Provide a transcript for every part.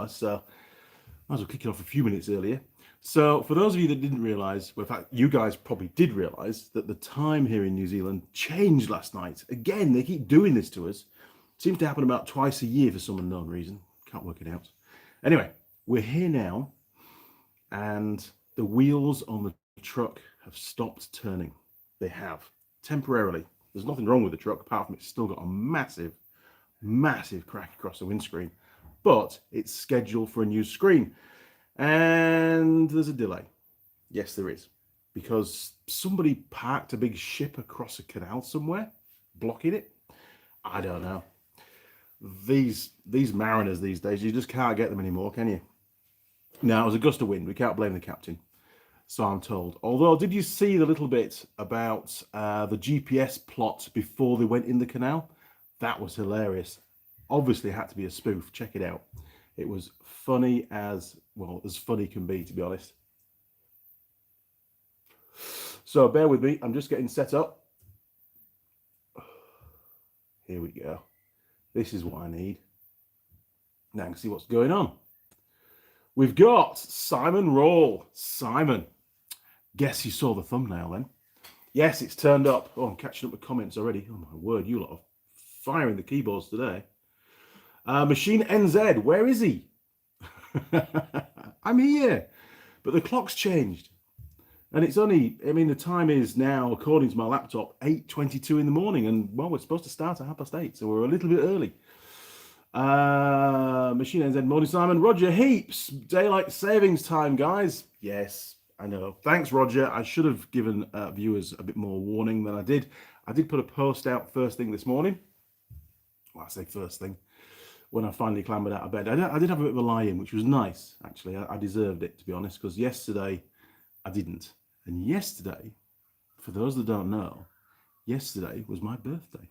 honest, so might as well kick it off a few minutes earlier. So for those of you that didn't realise, well, in fact, you guys probably did realise that the time here in New Zealand changed last night. Again, they keep doing this to us. Seems to happen about twice a year for some unknown reason. Can't work it out. Anyway, we're here now, and the wheels on the truck have stopped turning. They have, temporarily. There's nothing wrong with the truck, apart from it's still got a massive, massive crack across the windscreen. But it's scheduled for a new screen. And there's a delay. Yes, there is. Because somebody parked a big ship across a canal somewhere, blocking it. I don't know. These mariners these days, you just can't get them anymore, can you? Now, it was a gust of wind. We can't blame the captain. So I'm told. Although, did you see the little bit about the GPS plot before they went in the canal? That was hilarious. Obviously, it had to be a spoof. Check it out. It was funny as, well, as funny can be, to be honest. So bear with me. I'm just getting set up. Here we go. This is what I need. Now I can see what's going on. We've got Simon Roll. Simon. Guess you saw the thumbnail then. Yes, it's turned up. Oh, I'm catching up with comments already. Oh my word, you lot are firing the keyboards today. Machine NZ, where is he? I'm here, but the clock's changed, and it's only, I mean, the time is now, according to my laptop, 8:22 in the morning, and well, we're supposed to start at 8:30, so we're a little bit early. Machine NZ, morning Simon. Roger Heaps, daylight savings time, guys. Yes, I know. Thanks, Roger. I should have given viewers a bit more warning than I did. I did put a post out first thing this morning. Well, I say first thing. When I finally clambered out of bed. I did have a bit of a lie-in, which was nice, actually. I deserved it, to be honest, because yesterday I didn't. And yesterday, for those that don't know, yesterday was my birthday.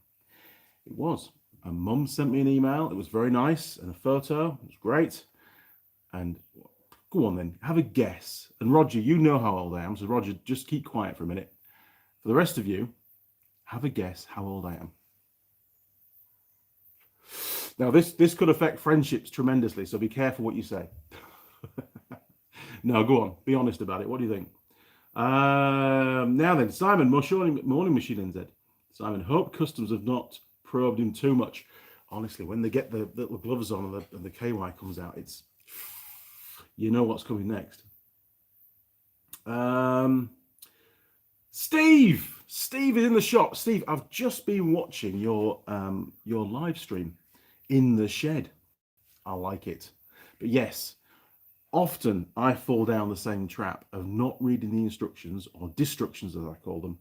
It was. And Mum sent me an email. It was very nice, and a photo. It was great. And go on then, have a guess. And Roger, you know how old I am, so Roger, just keep quiet for a minute. For the rest of you, have a guess how old I am. Now, this could affect friendships tremendously, so be careful what you say. No, go on. Be honest about it. What do you think? Now then, Simon, morning Machine NZ. Simon, hope customs have not probed him too much. Honestly, when they get the little gloves on and the KY comes out, it's, you know what's coming next. Steve is in the shop. Steve, I've just been watching your live stream in the shed. I like it. But yes, often I fall down the same trap of not reading the instructions, or destructions as I call them,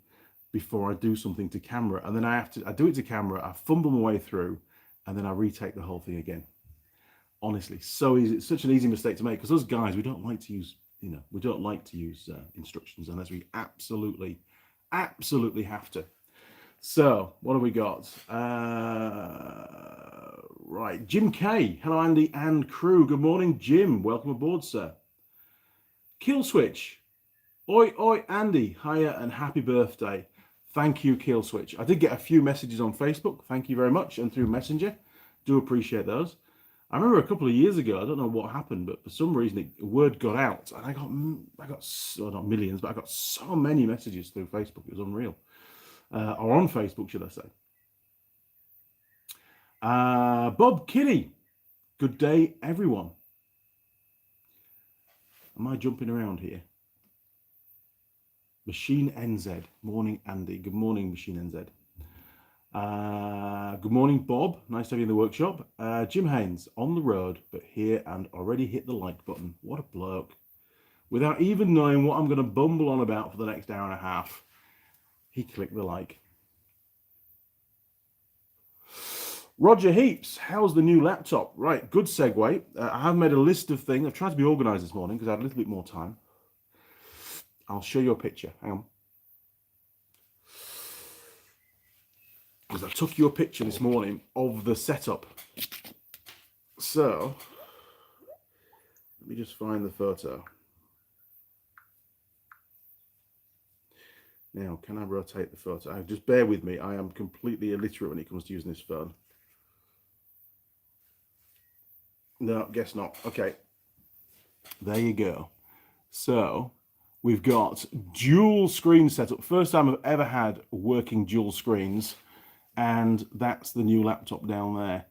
before I do something to camera. And then I do it to camera, I fumble my way through, and then I retake the whole thing again. Honestly, so easy. It's such an easy mistake to make, because us guys, we don't like to use, we don't like to use instructions unless we absolutely have to. So, what have we got? Right, Jim K. Hello, Andy and crew. Good morning, Jim. Welcome aboard, sir. Kill Switch. Oi, oi, Andy. Hiya and happy birthday. Thank you, Kill Switch. I did get a few messages on Facebook. Thank you very much. And through Messenger. Do appreciate those. I remember a couple of years ago, I don't know what happened, but for some reason, word got out. And I got so, not millions, but I got so many messages through Facebook. It was unreal. Or on Facebook, should I say. Bob Kinney, good day, everyone. Am I jumping around here? Machine NZ, morning, Andy. Good morning, Machine NZ. Good morning, Bob. Nice to have you in the workshop. Jim Haynes, on the road, but here and already hit the like button. What a bloke. Without even knowing what I'm going to bumble on about for the next hour and a half, he clicked the like. Roger Heaps, how's the new laptop? Right, good segue. I have made a list of things. I've tried to be organised this morning because I had a little bit more time. I'll show you a picture. Hang on. Because I took you a picture this morning of the setup. So, let me just find the photo. Now, can I rotate the photo? Just bear with me. I am completely illiterate when it comes to using this phone. No, guess not. Okay, there you go. So we've got dual screen setup. First time I've ever had working dual screens, and that's the new laptop down there.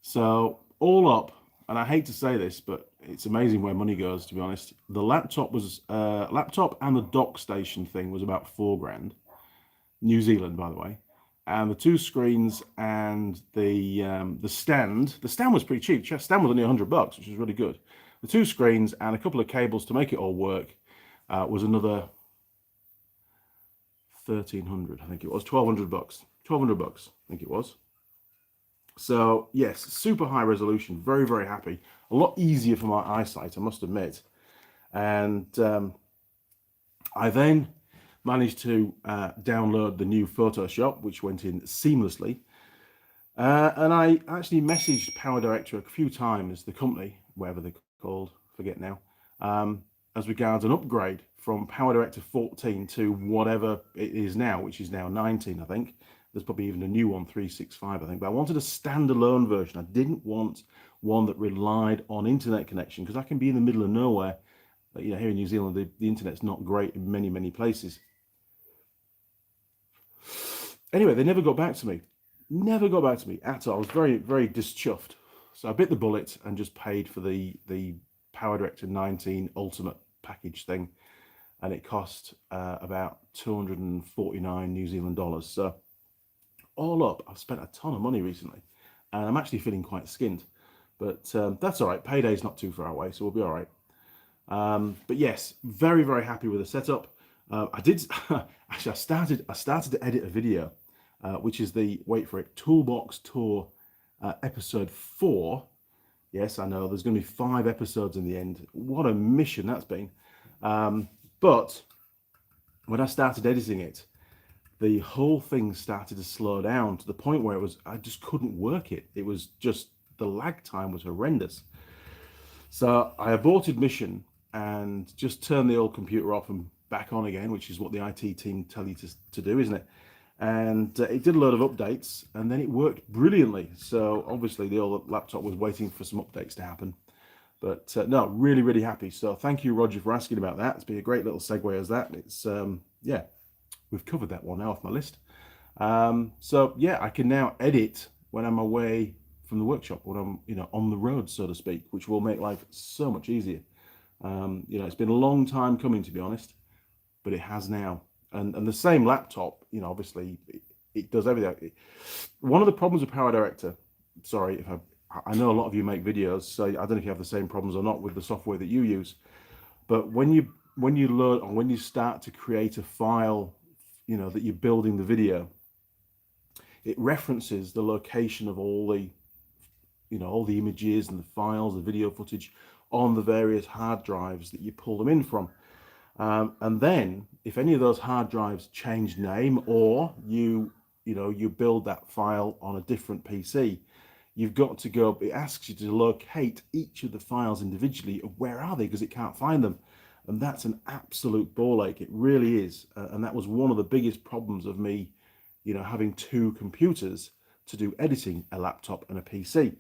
So all up, and I hate to say this, but it's amazing where money goes, to be honest. The laptop was laptop and the dock station thing was about £4 grand, New Zealand, by the way. And the two screens and the stand. The stand was pretty cheap. The stand was only £100, which was really good. The two screens and a couple of cables to make it all work was another 1,300. I think it was £1,200. £1,200, I think it was. So yes, super high resolution, very, very happy. A lot easier for my eyesight, I must admit. And I then managed to download the new Photoshop, which went in seamlessly. And I actually messaged Power Director a few times, the company, whatever they're called, forget now, as regards an upgrade from Power Director 14 to whatever it is now, which is now 19, I think. There's probably even a new one, 365, I think. But I wanted a standalone version. I didn't want one that relied on internet connection, because I can be in the middle of nowhere. You know, here in New Zealand, the internet's not great in many, many places. Anyway, they never got back to me. Never got back to me at all. I was very, very dischuffed. So I bit the bullet and just paid for the Power Director 19 Ultimate package thing. And it cost about 249 New Zealand dollars. So all up, I've spent a ton of money recently. And I'm actually feeling quite skinned. But that's all right. Payday's not too far away, so we'll be all right. But yes, very, very happy with the setup. I did actually. I started to edit a video, which is the, wait for it, Toolbox Tour episode 4. Yes, I know there's going to be 5 episodes in the end. What a mission that's been. But when I started editing it, the whole thing started to slow down to the point where I just couldn't work it. It was just, the lag time was horrendous. So I aborted mission and just turned the old computer off and back on again, which is what the IT team tell you to do, isn't it? And it did a load of updates, and then it worked brilliantly. So obviously the old laptop was waiting for some updates to happen. But no, really, really happy. So thank you, Roger, for asking about that. It's been a great little segue as that. It's, yeah, we've covered that one now off my list. So yeah, I can now edit when I'm away from the workshop, when I'm, you know, on the road, so to speak, which will make life so much easier. You know, it's been a long time coming, to be honest, but it has now. And the same laptop, you know, obviously it does everything. One of the problems with Power Director, sorry if I know a lot of you make videos, so I don't know if you have the same problems or not with the software that you use, but when you load, or when you start to create a file, you know, that you're building the video, it references the location of all the, you know, all the images and the files, the video footage on the various hard drives that you pull them in from. And then if any of those hard drives change name, or you build that file on a different PC, you've got to go, it asks you to locate each of the files individually. Where are they? Because it can't find them. And that's an absolute ball ache. It really is. And that was one of the biggest problems of me, you know, having 2 computers to do editing, a laptop and a PC.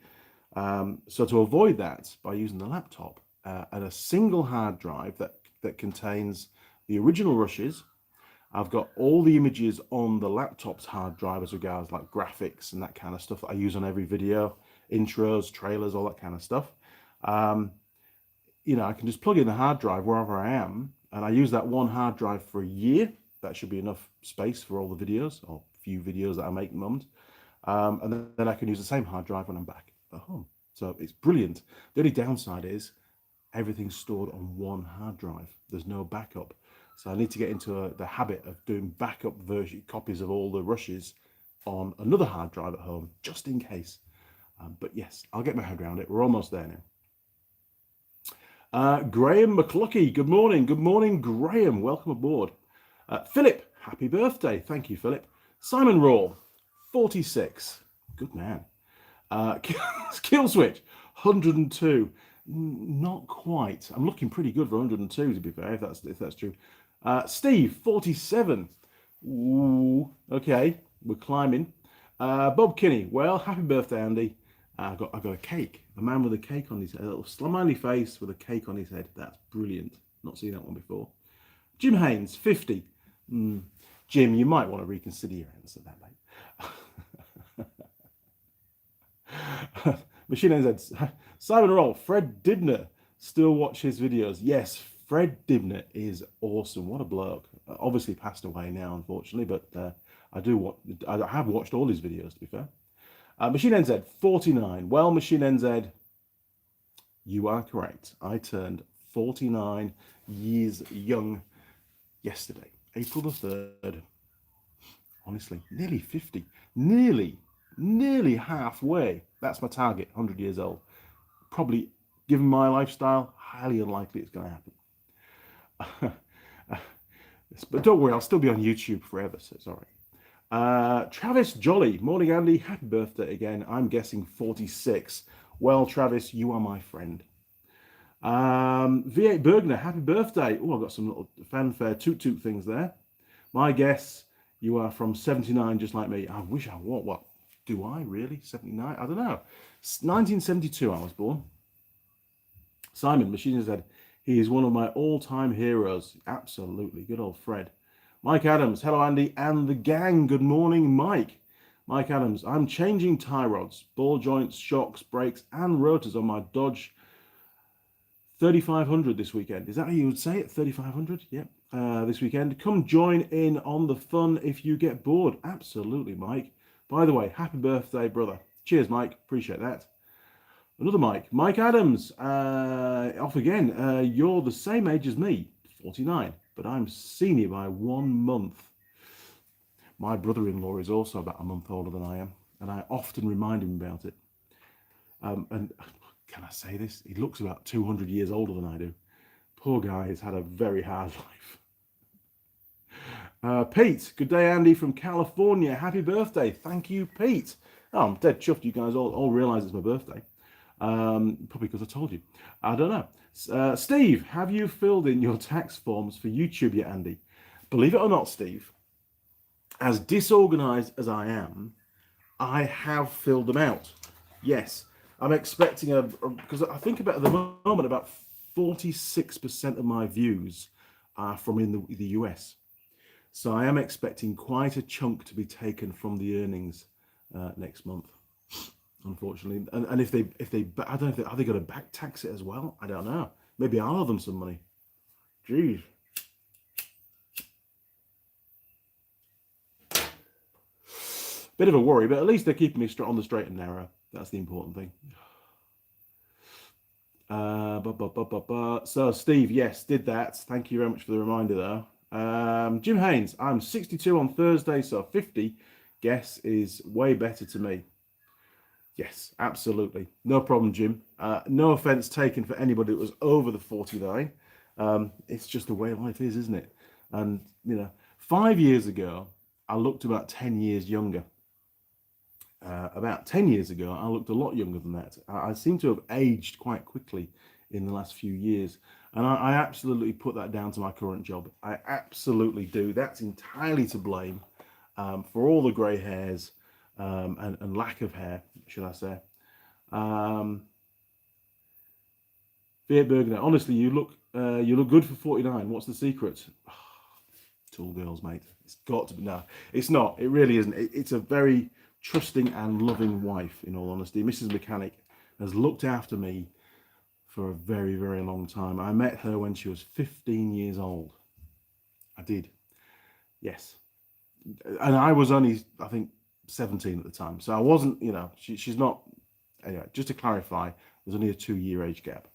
So to avoid that, by using the laptop and a single hard drive that contains the original rushes, I've got all the images on the laptop's hard drive as regards like graphics and that kind of stuff that I use on every video, intros, trailers, all that kind of stuff. You know, I can just plug in the hard drive wherever I am, and I use that one hard drive for a year. That should be enough space for all the videos, or few videos that I make at the moment. And then I can use the same hard drive when I'm back at home. So it's brilliant. The only downside is everything's stored on one hard drive. There's no backup. So I need to get into the habit of doing backup version copies of all the rushes on another hard drive at home, just in case. But yes, I'll get my head around it. We're almost there now. Graham McCluckey, good morning. Good morning, Graham. Welcome aboard. Philip, happy birthday. Thank you, Philip. Simon Raw, 46. Good man. Kill switch, 102. Not quite. I'm looking pretty good for 102, to be fair, if that's true. Steve, 47. Ooh, okay, we're climbing. Bob Kinney, well, happy birthday, Andy. I got a cake. A man with a cake on his head, a little smiley face with a cake on his head. That's brilliant. Not seen that one before. Jim Haynes, 50. Jim, you might want to reconsider your answer there, mate. Machine NZ. Simon Roll, Fred Dibner. Still watch his videos. Yes, Fred Dibner is awesome. What a bloke. Obviously passed away now, unfortunately, but I have watched all his videos, to be fair. Machine NZ, 49. Well, Machine NZ, you are correct. I turned 49 years young yesterday, April the 3rd. Honestly, nearly 50. Nearly halfway. That's my target, 100 years old. Probably, given my lifestyle, highly unlikely it's going to happen. But don't worry, I'll still be on YouTube forever, so it's all right. Travis Jolly, morning Andy, happy birthday again. I'm guessing 46. Well, Travis, you are my friend. V8 Bergner, happy birthday. Oh, I've got some little fanfare toot things there. My guess, you are from 79, just like me. I wish I was. What do I really? 79? I don't know. 1972 I was born. Simon, Machine said, he is one of my all-time heroes. Absolutely. Good old Fred. Mike Adams, hello Andy and the gang. Good morning, Mike. Mike Adams, I'm changing tie rods, ball joints, shocks, brakes, and rotors on my Dodge 3500 this weekend. Is that how you would say it? 3500? Yep. This weekend. Come join in on the fun if you get bored. Absolutely, Mike. By the way, happy birthday, brother. Cheers, Mike. Appreciate that. Another Mike. Mike Adams. Off again. You're the same age as me, 49, but I'm senior by 1 month. My brother-in-law is also about a month older than I am, and I often remind him about it. And can I say this? He looks about 200 years older than I do. Poor guy has had a very hard life. Pete, good day, Andy from California. Happy birthday. Thank you, Pete. Oh, I'm dead chuffed you guys all realise it's my birthday. Probably because I told you. I don't know. Steve, have you filled in your tax forms for YouTube yet, Andy? Believe it or not, Steve, as disorganised as I am, I have filled them out. Yes. I'm expecting because I think about at the moment about 46% of my views are from in the US. So I am expecting quite a chunk to be taken from the earnings next month, unfortunately. And if they I don't know, are they going to back tax it as well? I don't know. Maybe I'll owe them some money. Jeez. Bit of a worry, but at least they're keeping me on the straight and narrow. That's the important thing. So Steve, yes, did that. Thank you very much for the reminder though. Jim Haynes, I'm 62 on Thursday, so 50 guess is way better to me. Yes, absolutely. No problem, Jim. No offense taken for anybody that was over the 49. It's just the way life is, isn't it? And, 5 years ago, I looked about 10 years younger. About 10 years ago, I looked a lot younger than that. I seem to have aged quite quickly in the last few years. And I absolutely put that down to my current job. I absolutely do. That's entirely to blame for all the grey hairs and lack of hair, should I say. Beard Bergner, honestly, you look good for 49. What's the secret? Oh, tool girls, mate. It's got to be. No, it's not. It really isn't. It's a very trusting and loving wife, in all honesty. Mrs. Mechanic has looked after me for a very, very long time. I met her when she was 15 years old. I did. Yes. And I was only, I think, 17 at the time. So I wasn't, she's not, anyway, just to clarify, there's only a 2-year age gap.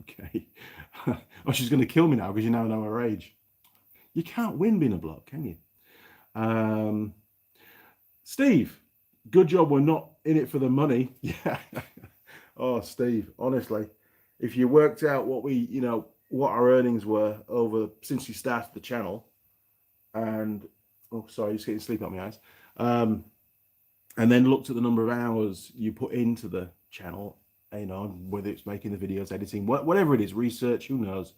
Okay. Oh, she's going to kill me now because you now know her age. You can't win being a bloke, can you? Steve, good job we're not in it for the money. Yeah. Oh, Steve, honestly, if you worked out what what our earnings were since you started the channel, and just getting sleep out my eyes, and then looked at the number of hours you put into the channel, whether it's making the videos, editing, whatever it is, research, who knows.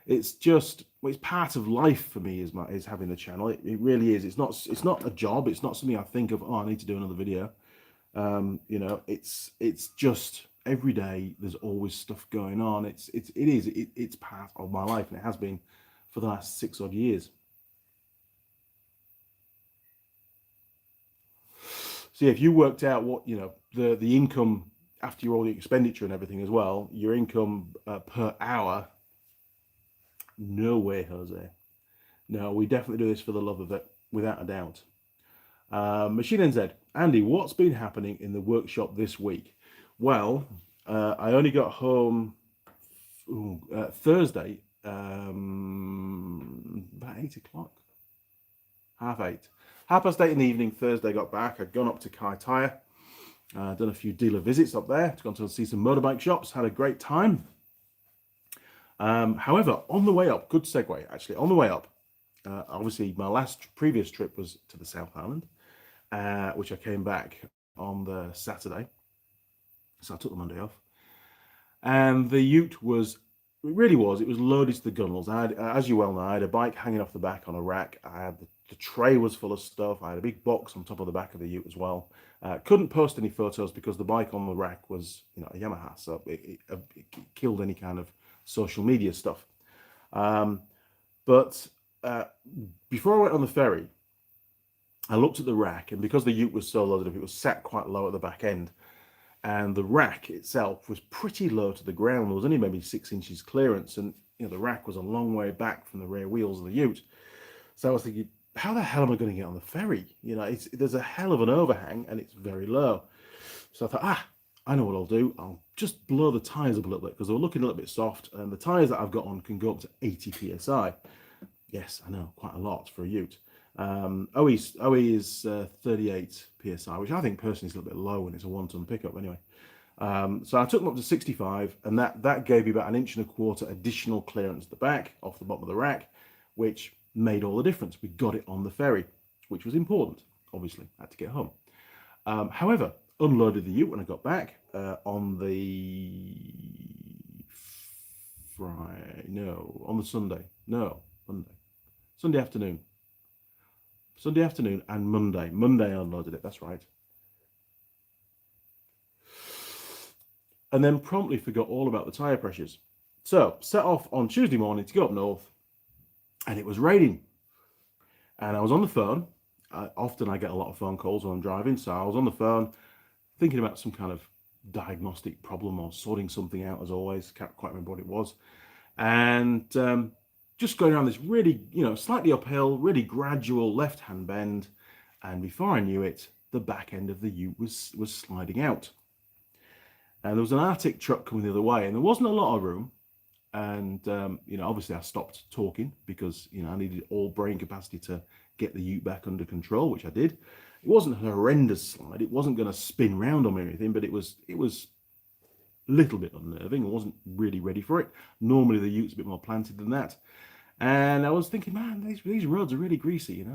It's just, it's part of life for me is having the channel. It really is. It's not a job. It's not something I think of, I need to do another video. You know, it's just every day there's always stuff going on. It's part of my life, and it has been for the last 6 odd years. So if you worked out what, you know, the income after all the expenditure and everything as well, your income per hour, no way, Jose. No, we definitely do this for the love of it, without a doubt. Machine NZ, Andy, what's been happening in the workshop this week? Well, I only got home Thursday, about 8 o'clock, 8:30. 8:30 in the evening, Thursday got back. I'd gone up to Kai Tyre, done a few dealer visits up there, gone to see some motorbike shops, had a great time. However, on the way up, good segue actually, on the way up, obviously my previous trip was to the South Island, which I came back on the Saturday, so I took the Monday off, and the ute was loaded to the gunnels. I had, as you well know, I had a bike hanging off the back on a rack. I had the tray was full of stuff. I had a big box on top of the back of the ute as well. Couldn't post any photos because the bike on the rack was, you know, a Yamaha, so it killed any kind of social media stuff. But before I went on the ferry, I looked at the rack, and because the ute was so loaded up, it was sat quite low at the back end, and the rack itself was pretty low to the ground. There was only maybe 6 inches clearance, and you know the rack was a long way back from the rear wheels of the ute. So I was thinking, how the hell am I going to get on the ferry? You know, there's a hell of an overhang, and it's very low. So I thought, I know what I'll do. I'll just blow the tyres up a little bit because they were looking a little bit soft, and the tyres that I've got on can go up to 80 psi. Yes, I know, quite a lot for a ute. OE is 38 psi, which I think personally is a little bit low when it's a 1-ton pickup anyway. So I took them up to 65, and that gave me about 1.25 inches additional clearance at the back, off the bottom of the rack, which made all the difference. We got it on the ferry, which was important. Obviously, I had to get home. However, unloaded the ute when I got back on the Sunday afternoon. Sunday afternoon and Monday. Monday I unloaded it, that's right. And then promptly forgot all about the tyre pressures. So, set off on Tuesday morning to go up north, and it was raining. And I was on the phone. Often I get a lot of phone calls when I'm driving, so I was on the phone thinking about some kind of diagnostic problem or sorting something out, as always. Can't quite remember what it was. And just going around this really, slightly uphill, really gradual left-hand bend, and before I knew it, the back end of the ute was sliding out. And there was an Arctic truck coming the other way, and there wasn't a lot of room. And, obviously I stopped talking because, I needed all brain capacity to get the ute back under control, which I did. It wasn't a horrendous slide. It wasn't going to spin round on me or anything, but it was a little bit unnerving. I wasn't really ready for it. Normally the ute's a bit more planted than that. And I was thinking, man, these roads are really greasy,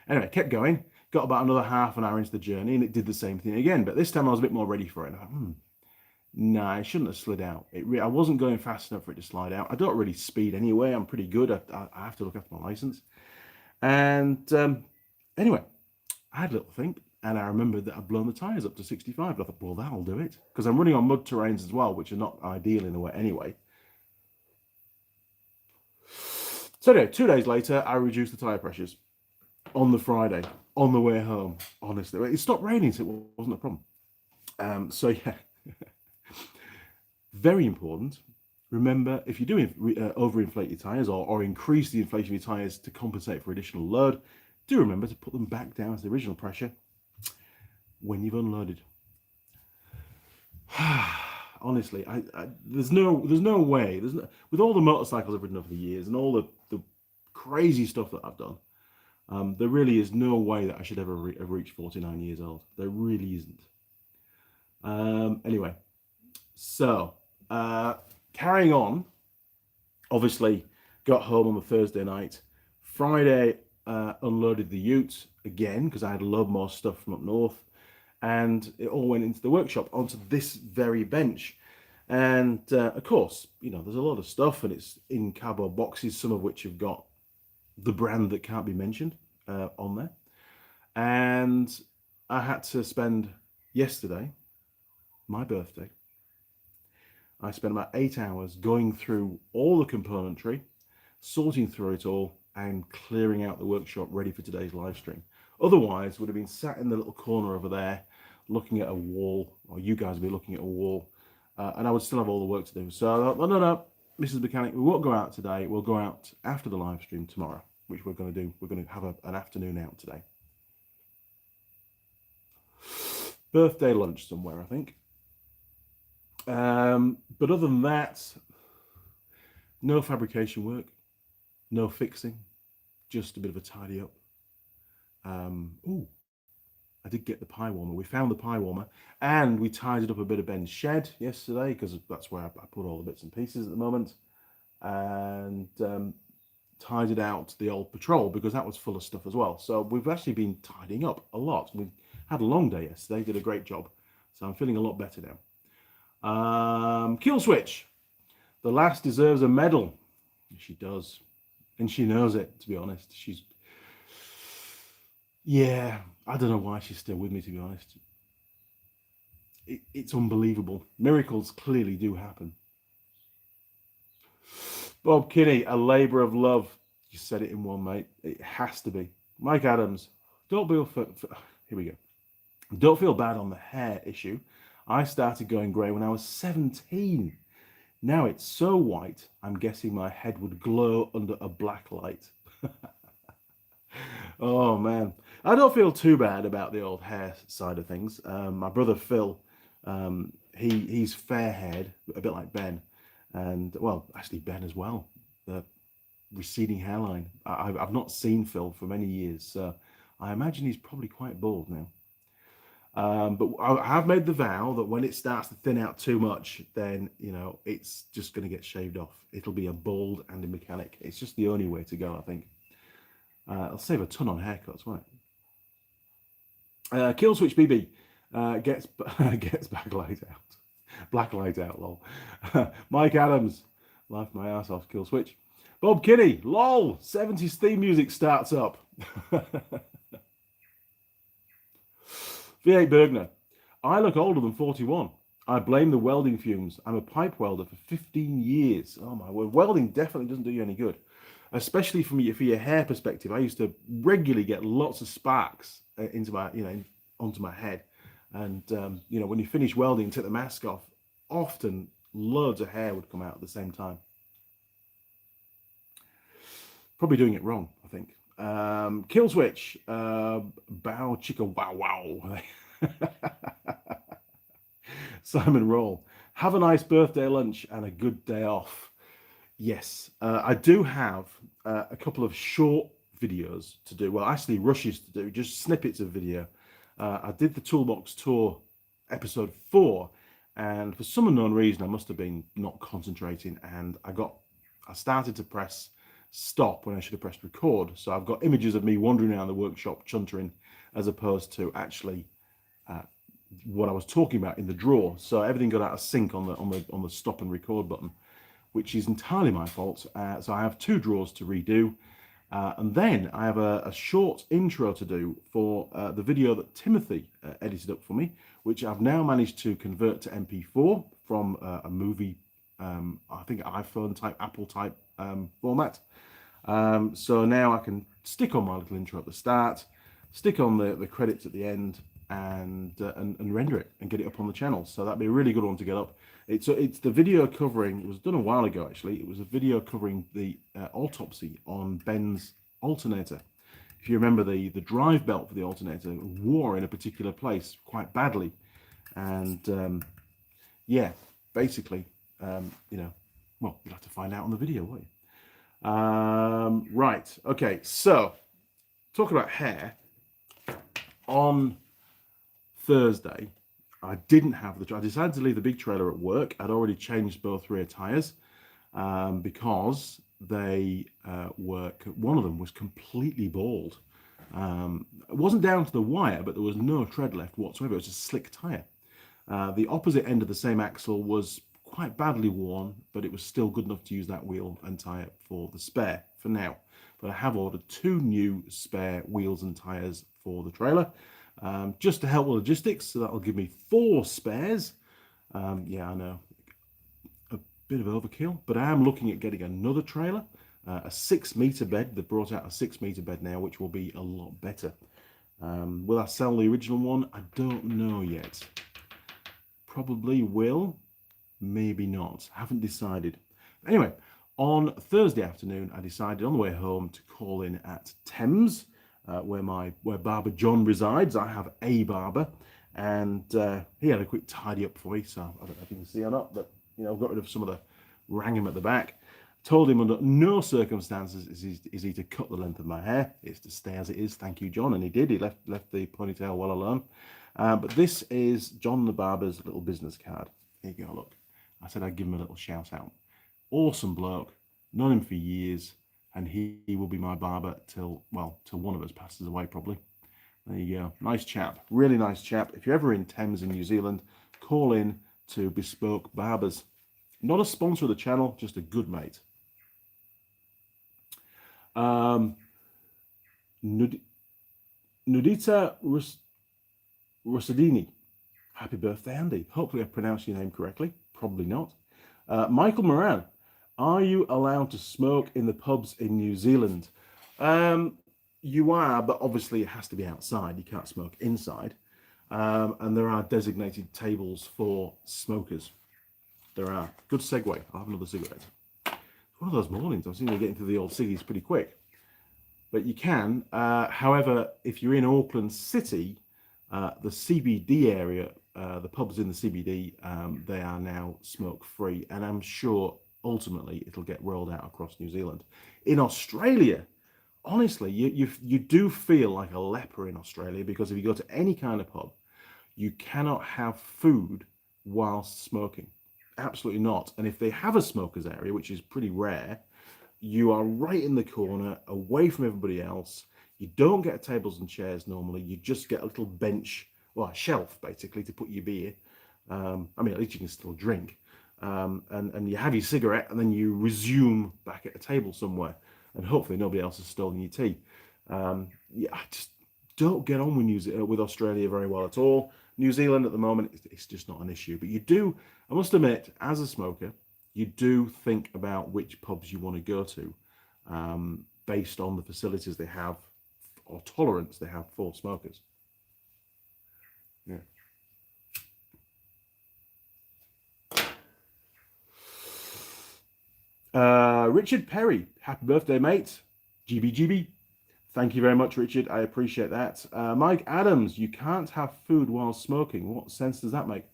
Anyway, kept going. Got about another half an hour into the journey, and it did the same thing again. But this time I was a bit more ready for it. And I thought, nah, I shouldn't have slid out. I wasn't going fast enough for it to slide out. I don't really speed anyway. I'm pretty good. I have to look after my license. And anyway, I had a little think, and I remembered that I'd blown the tyres up to 65. And I thought, well, that'll do it. Because I'm running on mud terrains as well, which are not ideal in a way anyway. So anyway, 2 days later, I reduced the tyre pressures on the Friday, on the way home, honestly. It stopped raining, so it wasn't a problem. So yeah, very important. Remember, if you do overinflate your tyres or increase the inflation of your tyres to compensate for additional load, do remember to put them back down to the original pressure when you've unloaded. Honestly, there's no way. With all the motorcycles I've ridden over the years and all the crazy stuff that I've done, there really is no way that I should ever have reached 49 years old. There really isn't. Anyway, so carrying on. Obviously, got home on the Thursday night. Friday, unloaded the ute again because I had a load more stuff from up north. And it all went into the workshop onto this very bench. And of course, there's a lot of stuff, and it's in cardboard boxes, some of which have got the brand that can't be mentioned on there. And I had to spend, yesterday, my birthday, I spent about 8 hours going through all the componentry, sorting through it all, and clearing out the workshop ready for today's live stream. Otherwise, would have been sat in the little corner over there, looking at a wall, or you guys would be looking at a wall, and I would still have all the work to do. So I thought, no, Mrs. Mechanic, we won't go out today. We'll go out after the live stream tomorrow, which we're going to do. We're going to have an afternoon out today. Birthday lunch somewhere, I think. But other than that, no fabrication work, no fixing, just a bit of a tidy up. I did get the pie warmer. We found the pie warmer, and we tidied up a bit of Ben's shed yesterday, because that's where I put all the bits and pieces at the moment, and tidied out the old patrol, because that was full of stuff as well. So we've actually been tidying up a lot. We had a long day yesterday, did a great job, so I'm feeling a lot better now. Kill switch. The lass deserves a medal. She does, and she knows it, to be honest. Yeah, I don't know why she's still with me, to be honest. It's unbelievable. Miracles clearly do happen. Bob Kinney, a labour of love. You said it in one, mate. It has to be. Mike Adams, don't feel here we go. Don't feel bad on the hair issue. I started going grey when I was 17. Now it's so white, I'm guessing my head would glow under a black light. Oh, man. I don't feel too bad about the old hair side of things. My brother Phil, he's fair-haired, a bit like Ben. And, well, actually Ben as well. The receding hairline. I've not seen Phil for many years, so I imagine he's probably quite bald now. But I have made the vow that when it starts to thin out too much, then, you know, it's just going to get shaved off. It'll be a bald and a mechanic. It's just the only way to go, I think. It'll save a ton on haircuts, won't it? Kill Switch BB gets backlight out. Blacklight out, lol. Mike Adams, laugh my ass off, Kill Switch. Bob Kinney, lol, 70s theme music starts up. V8 Bergner, I look older than 41. I blame the welding fumes. I'm a pipe welder for 15 years. Oh my word, welding definitely doesn't do you any good. Especially for your hair perspective. I used to regularly get lots of sparks into my, onto my head. And, when you finish welding, take the mask off, often loads of hair would come out at the same time. Probably doing it wrong, I think. Kill switch. Bow chicka wow wow. Simon Roll. Have a nice birthday lunch and a good day off. Yes, I do have a couple of short videos to do. Well, actually rushes to do, just snippets of video. I did the Toolbox Tour episode 4, and for some unknown reason, I must have been not concentrating, and I started to press stop when I should have pressed record. So I've got images of me wandering around the workshop chuntering, as opposed to actually what I was talking about in the drawer. So everything got out of sync on the stop and record button, which is entirely my fault. So I have 2 drawers to redo. And then I have a short intro to do for the video that Timothy edited up for me, which I've now managed to convert to MP4 from a movie, I think iPhone type, Apple type format. So now I can stick on my little intro at the start, stick on the credits at the end, and render it and get it up on the channel. So that'd be a really good one to get up. It's the video covering, it was done a while ago actually, it was a video covering the autopsy on Ben's alternator. If you remember, the drive belt for the alternator wore in a particular place quite badly, and yeah, basically, well, you'll have to find out on the video, won't you? Right, okay, so talking about hair, on Thursday, I didn't have I decided to leave the big trailer at work. I'd already changed both rear tires because they one of them was completely bald. It wasn't down to the wire, but there was no tread left whatsoever. It was a slick tire. The opposite end of the same axle was quite badly worn, but it was still good enough to use that wheel and tire for the spare for now. But I have ordered 2 new spare wheels and tires for the trailer. just to help with logistics. So that'll give me 4 spares. Yeah, I know, a bit of overkill, but I am looking at getting another trailer, a 6-meter bed. They've brought out a 6-meter bed now, which will be a lot better. Will I sell the original one? I don't know yet. Probably will, maybe not. Haven't decided. Anyway, on Thursday afternoon, I decided on the way home to call in at Thames, where Barber John resides. I have a barber, and he had a quick tidy up for me. So I don't know if you can see or not, but I've got rid of some of the ranging at the back. Told him under no circumstances is he to cut the length of my hair. It's to stay as it is. Thank you, John. And he did. He left the ponytail well alone. But this is John the Barber's little business card. Here you go, look. I said I'd give him a little shout out. Awesome bloke. Known him for years. And he will be my barber till one of us passes away, probably. There you go. Nice chap. Really nice chap. If you're ever in Thames in New Zealand, call in to Bespoke Barbers. Not a sponsor of the channel, just a good mate. Nudita Rossadini. Happy birthday, Andy. Hopefully I pronounced your name correctly. Probably not. Michael Moran. Are you allowed to smoke in the pubs in New Zealand? You are, but obviously it has to be outside. You can't smoke inside. And there are designated tables for smokers. There are. Good segue. I'll have another cigarette. It's one of those mornings. I'm seeing you getting through the old ciggies pretty quick. But you can. However, if you're in Auckland City, the CBD area, the pubs in the CBD, they are now smoke-free. And I'm sure ultimately it'll get rolled out across New Zealand. In Australia, honestly, you do feel like a leper in Australia, because if you go to any kind of pub, you cannot have food whilst smoking. Absolutely not. And if they have a smokers area, which is pretty rare, you are right in the corner, away from everybody else. You don't get tables and chairs normally. You just get a little bench, well, a shelf basically, to put your beer. I mean, at least you can still drink. And you have your cigarette, and then you resume back at a table somewhere, and hopefully nobody else has stolen your tea. Yeah, I just don't get on with Australia very well at all. New Zealand at the moment, it's just not an issue. But you do, I must admit, as a smoker, you do think about which pubs you want to go to, based on the facilities they have or tolerance they have for smokers. Yeah. Richard Perry, happy birthday, mate. GB. Thank you very much, Richard. I appreciate that. Mike Adams, you can't have food while smoking. What sense does that make?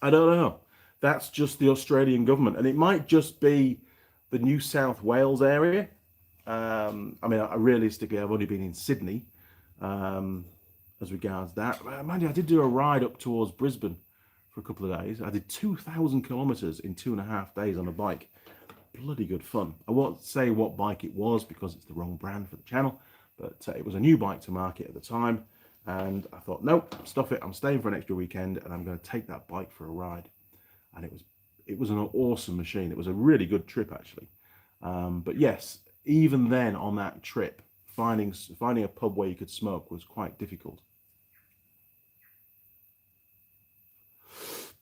I don't know. That's just the Australian government. And it might just be the New South Wales area. I mean, realistically, I've only been in Sydney as regards that. Mind you, I did do a ride up towards Brisbane for a couple of days. I did 2,000 kilometres in 2.5 days on a bike. Bloody good fun. I won't say what bike it was because it's the wrong brand for the channel, but it was a new bike to market at the time, and I thought, nope, stuff it. I'm staying for an extra weekend, and I'm going to take that bike for a ride. And it was an awesome machine. It was a really good trip, actually. But yes, even then on that trip, finding a pub where you could smoke was quite difficult.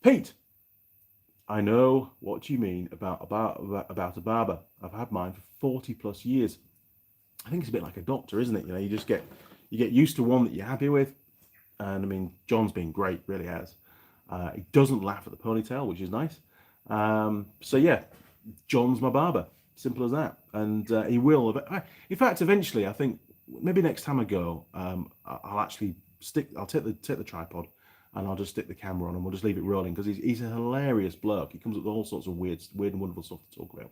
Pete, I know what you mean about a barber. I've had mine for 40 plus years. I think it's a bit like a doctor, isn't it? You get used to one that you're happy with. And I mean, John's been great, really has. He doesn't laugh at the ponytail, which is nice. So yeah, John's my barber. Simple as that. And he will. In fact, eventually, I think maybe next time I go, I'll take the tripod, and I'll just stick the camera on, and we'll just leave it rolling, because he's a hilarious bloke. He comes up with all sorts of weird and wonderful stuff to talk about.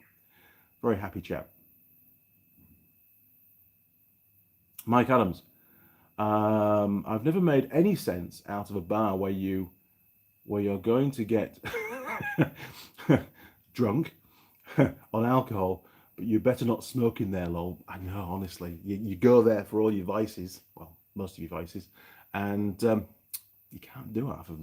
Very happy chap. Mike Adams. I've never made any sense out of a bar where you're going to get drunk on alcohol, but you better not smoke in there, lol. I know, honestly. You go there for all your vices, well, most of your vices, and you can't do half of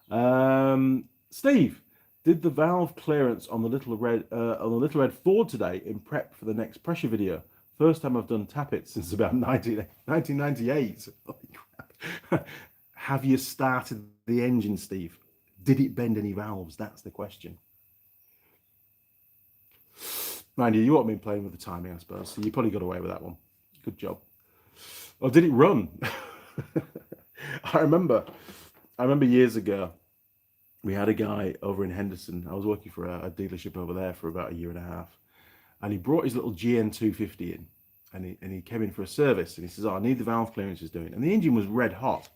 them. Steve, did the valve clearance on the little red Ford today in prep for the next pressure video? First time I've done tappets since about 1998. Holy crap. Have you started the engine, Steve? Did it bend any valves? That's the question. Mind you, won't been playing with the timing, I suppose, so you probably got away with that one. Good job. Or did it run? I remember years ago, we had a guy over in Henderson. I was working for a dealership over there for about a year and a half, and he brought his little GN250 in, and he came in for a service, and he says, "Oh, I need the valve clearances doing," and the engine was red hot.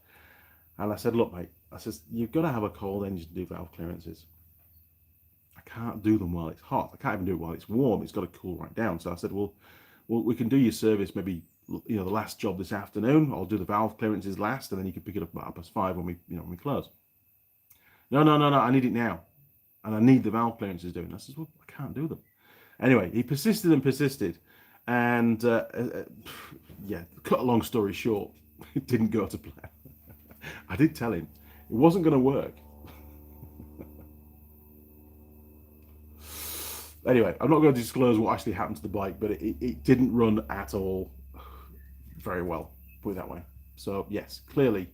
And I said, "Look, mate," I says, "you've got to have a cold engine to do valve clearances. I can't do them while it's hot. I can't even do it while it's warm. It's got to cool right down." So I said, well, we can do your service maybe, the last job this afternoon. I'll do the valve clearances last, and then you can pick it up about 5:30 when we close. No, I need it now, and I need the valve clearances doing. I says, well, I can't do them. Anyway, he persisted, and yeah, cut a long story short, it didn't go to plan. I did tell him it wasn't going to work. Anyway, I'm not going to disclose what actually happened to the bike, but it didn't run at all very well, put it that way. So yes, clearly,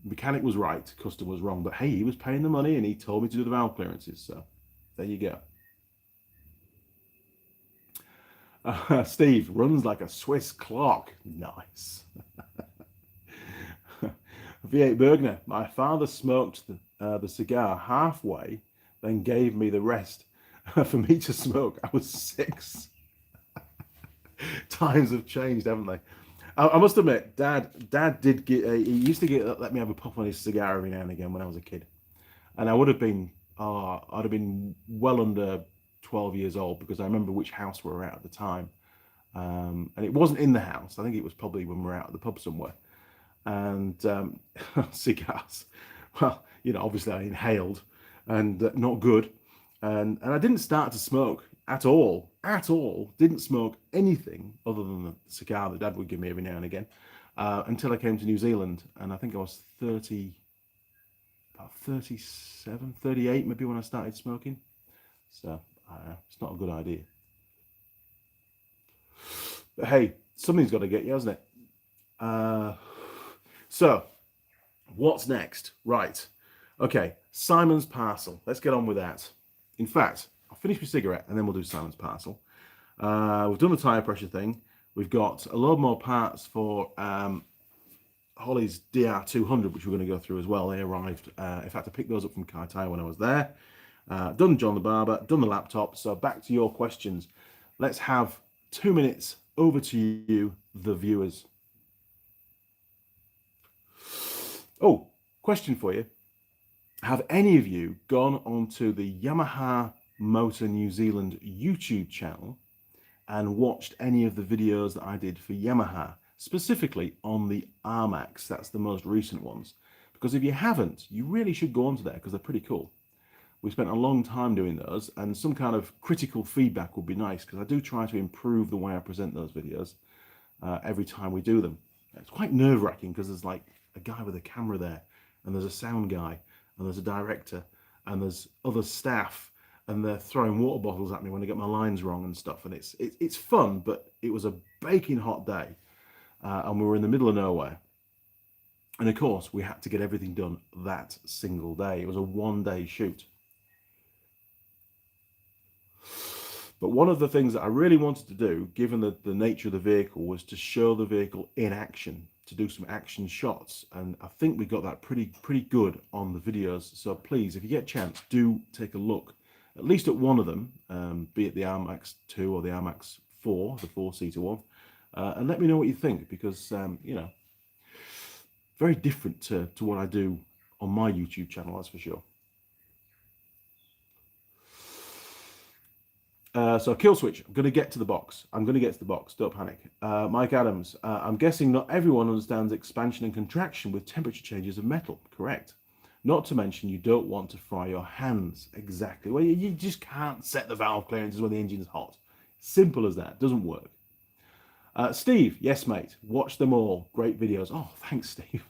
mechanic was right, customer was wrong, but hey, he was paying the money and he told me to do the valve clearances, so there you go. Steve, runs like a Swiss clock. Nice. V8 Bergner, my father smoked the cigar halfway, then gave me the rest for me to smoke. I was 6. Times have changed, haven't they? I must admit, Dad did get. He used to let me have a puff on his cigar every now and again when I was a kid, and I would have been. I'd have been well under 12 years old, because I remember which house we were at the time, and it wasn't in the house. I think it was probably when we were out at the pub somewhere, and cigars. Well, obviously I inhaled, and not good. And I didn't start to smoke at all, didn't smoke anything other than the cigar that Dad would give me every now and again, until I came to New Zealand, and I think I was 30, about 37, 38 maybe when I started smoking. So it's not a good idea. But hey, something's got to get you, hasn't it? So what's next? Right. Okay, Simon's parcel. Let's get on with that. In fact, I'll finish my cigarette and then we'll do Simon's parcel. We've done the tyre pressure thing. We've got a load more parts for Holly's DR200, which we're going to go through as well. They arrived. In fact, I picked those up from Kai Tai when I was there. Done John the Barber, done the laptop. So back to your questions. Let's have 2 minutes. Over to you, the viewers. Oh, question for you. Have any of you gone onto the Yamaha Motor New Zealand YouTube channel and watched any of the videos that I did for Yamaha, specifically on the RMAX? That's the most recent ones. Because if you haven't, you really should go onto there, because they're pretty cool. We spent a long time doing those, and some kind of critical feedback would be nice, because I do try to improve the way I present those videos every time we do them. It's quite nerve-wracking, because there's like a guy with a camera there, and there's a sound guy, and there's a director, and there's other staff, and they're throwing water bottles at me when I get my lines wrong and stuff. And it's fun, but it was a baking hot day, and we were in the middle of nowhere. And of course, we had to get everything done that single day. It was a one-day shoot. But one of the things that I really wanted to do, given the nature of the vehicle, was to show the vehicle in action, to do some action shots. And I think we got that pretty good on the videos. So please, if you get a chance, do take a look, at least at one of them, be it the RMAX 2 or the RMAX 4, the 4-seater one, and let me know what you think, because, very different to what I do on my YouTube channel, that's for sure. So kill switch, I'm going to get to the box. Don't panic. Mike Adams, I'm guessing not everyone understands expansion and contraction with temperature changes of metal. Correct. Not to mention you don't want to fry your hands. Exactly. Well, you just can't set the valve clearances when the engine's hot. Simple as that. Doesn't work. Steve, yes mate, watch them all. Great videos. Oh, thanks Steve.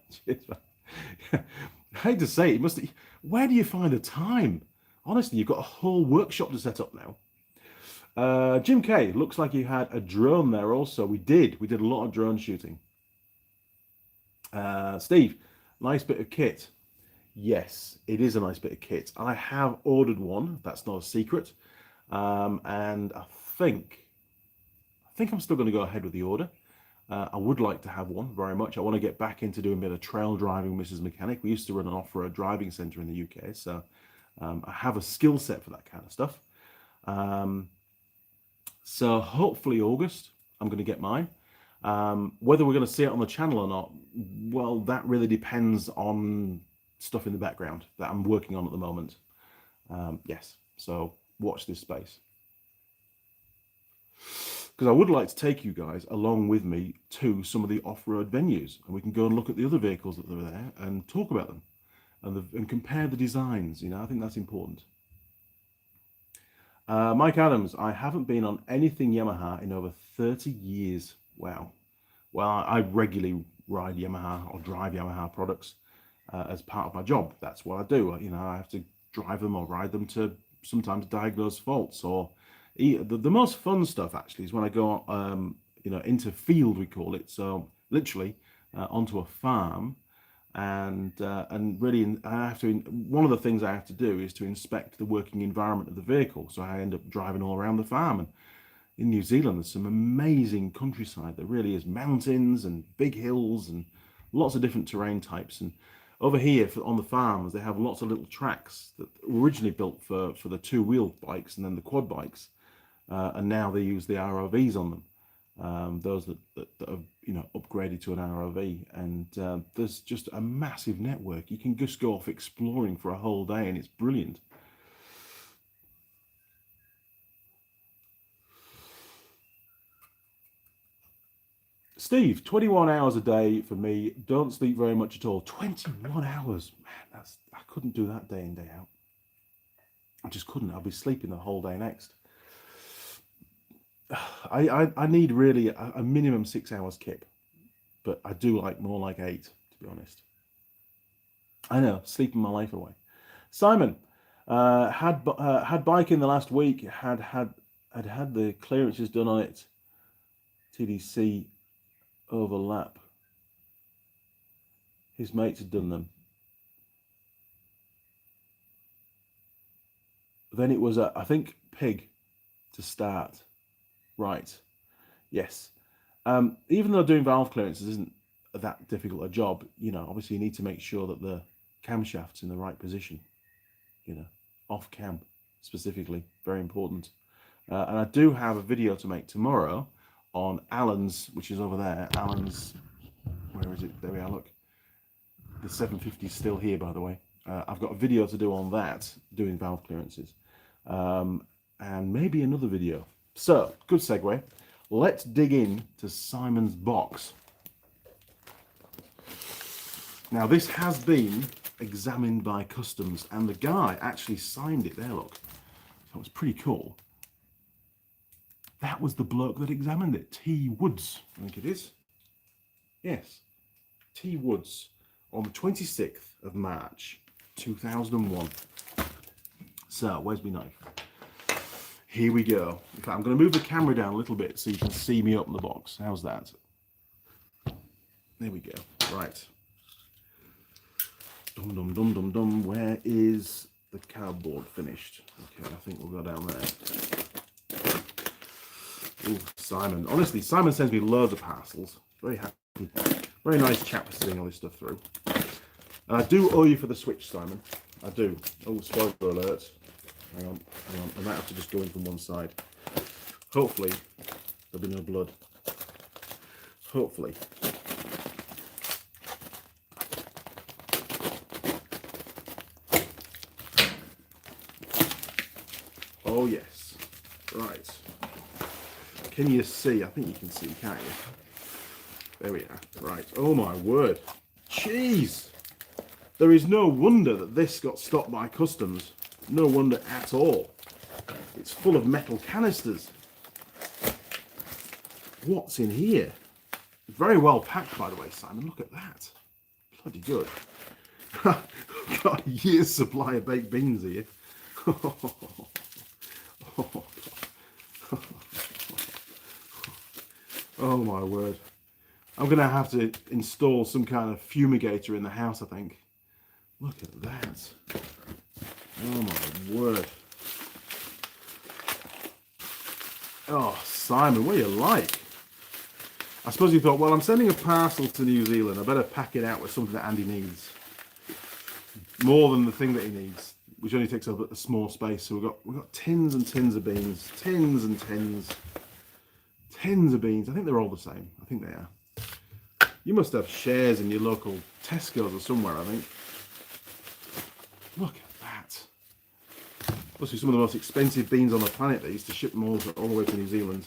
Cheers, man. I hate to say it, where do you find the time? Honestly, you've got a whole workshop to set up now. Jim K, looks like you had a drone there also. We did a lot of drone shooting. Steve, nice bit of kit. Yes, it is a nice bit of kit. I have ordered one. That's not a secret. And I think I'm still going to go ahead with the order. I would like to have one very much. I want to get back into doing a bit of trail driving with Mrs. Mechanic. We used to run an off-road driving centre in the UK, so I have a skill set for that kind of stuff. So hopefully August, I'm going to get mine. Whether we're going to see it on the channel or not, well, that really depends on stuff in the background that I'm working on at the moment. Yes, so watch this space. Because I would like to take you guys along with me to some of the off-road venues, and we can go and look at the other vehicles that are there and talk about them and compare the designs. You know, I think that's important. Mike Adams, I haven't been on anything Yamaha in over 30 years. Wow. Well, I regularly ride Yamaha or drive Yamaha products as part of my job. That's what I do. You know, I have to drive them or ride them to sometimes diagnose faults. Or the most fun stuff actually is when I go, you know, into field, we call it. So literally onto a farm, and really I have to. One of the things I have to do is to inspect the working environment of the vehicle. So I end up driving all around the farm. And in New Zealand, there's some amazing countryside. There really is mountains and big hills and lots of different terrain types. And over here on the farms, they have lots of little tracks that were originally built for the two-wheel bikes and then the quad bikes. And now they use the ROVs on them, those that have, you know, upgraded to an ROV. And there's just a massive network. You can just go off exploring for a whole day, and it's brilliant. Steve, 21 hours a day for me. Don't sleep very much at all. 21 hours, man, I couldn't do that day in, day out. I just couldn't. I'll be sleeping the whole day next. I need really a minimum 6 hours kip, but I do like more like 8, to be honest. I know, sleeping my life away. Simon, had bike in the last week, had the clearances done on it. TDC overlap. His mates had done them. Then it was I think pig to start. Right. Yes. Even though doing valve clearances isn't that difficult a job, you know, obviously you need to make sure that the camshaft's in the right position, you know, off cam specifically, very important. And I do have a video to make tomorrow on Alan's, which is over there. Alan's, where is it? There we are, look. The 750 is still here, by the way. I've got a video to do on that, doing valve clearances. And maybe another video. So, good segue. Let's dig into Simon's box. Now, this has been examined by customs, and the guy actually signed it there, look. So it's pretty cool. That was the bloke that examined it, T. Woods, I think it is. Yes, T. Woods, on the 26th of March, 2001. So, where's my knife? Here we go. In fact, I'm going to move the camera down a little bit so you can see me open the box. How's that? There we go. Right. Dum dum dum dum dum. Where is the cardboard finished? Okay, I think we'll go down there. Ooh, Simon. Honestly, Simon sends me loads of parcels. Very happy. Very nice chap for sending all this stuff through. And I do owe you for the Switch, Simon. I do. Oh, spoiler alert. Hang on. I might have to just go in from one side. Hopefully, there'll be no blood. Hopefully. Oh, yes. Right. Can you see? I think you can see, can't you? There we are. Right. Oh, my word. Jeez. There is no wonder that this got stopped by customs. No wonder at all. It's full of metal canisters. What's in here? Very well packed, by the way, Simon. Look at that. Bloody good. Got a year's supply of baked beans here. Oh my word. I'm going to have to install some kind of fumigator in the house, I think. Look at that. Oh my word. Oh, Simon, what do you like? I suppose you thought, well, I'm sending a parcel to New Zealand. I better pack it out with something that Andy needs. More than the thing that he needs, which only takes up a small space. So we've got tins and tins of beans. Tins and tins. Tins of beans. I think they're all the same. I think they are. You must have shares in your local Tesco's or somewhere, I think. Look at that. Must be some of the most expensive beans on the planet, these, to ship them all the way to New Zealand.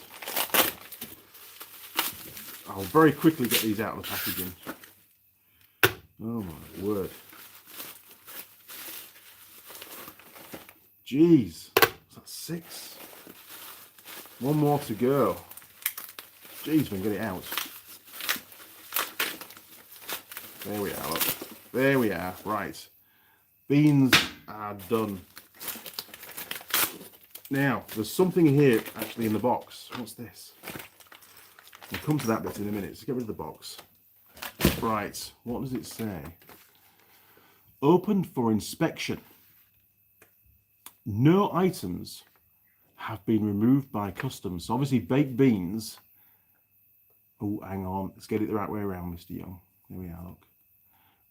I'll very quickly get these out of the packaging. Oh my word. Jeez. Is that 6? One more to go. Jeez, we can get it out. There we are, look. There we are. Right. Beans are done. Now, there's something here actually in the box. What's this? We'll come to that bit in a minute. Let's get rid of the box. Right. What does it say? Opened for inspection. No items have been removed by customs. So obviously baked beans. Oh, hang on. Let's get it the right way around, Mr. Young. There we are, look.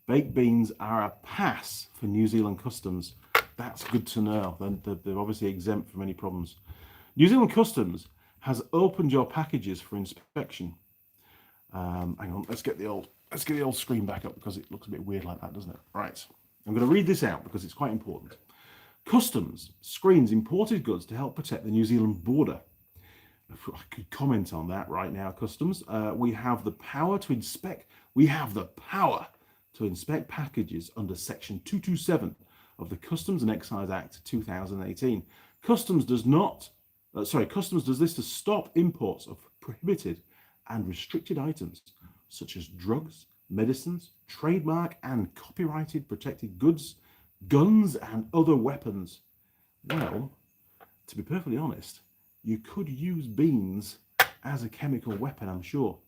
Baked beans are a pass for New Zealand customs. That's good to know. They're obviously exempt from any problems. New Zealand customs has opened your packages for inspection. Hang on, let's get the old screen back up because it looks a bit weird like that, doesn't it? Right. I'm going to read this out because it's quite important. Customs screens imported goods to help protect the New Zealand border. I could comment on that right now, Customs. We have the power to inspect. We have the power to inspect packages under Section 227 of the Customs and Excise Act 2018. Customs does this to stop imports of prohibited and restricted items such as drugs, medicines, trademark and copyrighted protected goods, guns and other weapons. Well, to be perfectly honest, you could use beans as a chemical weapon, I'm sure.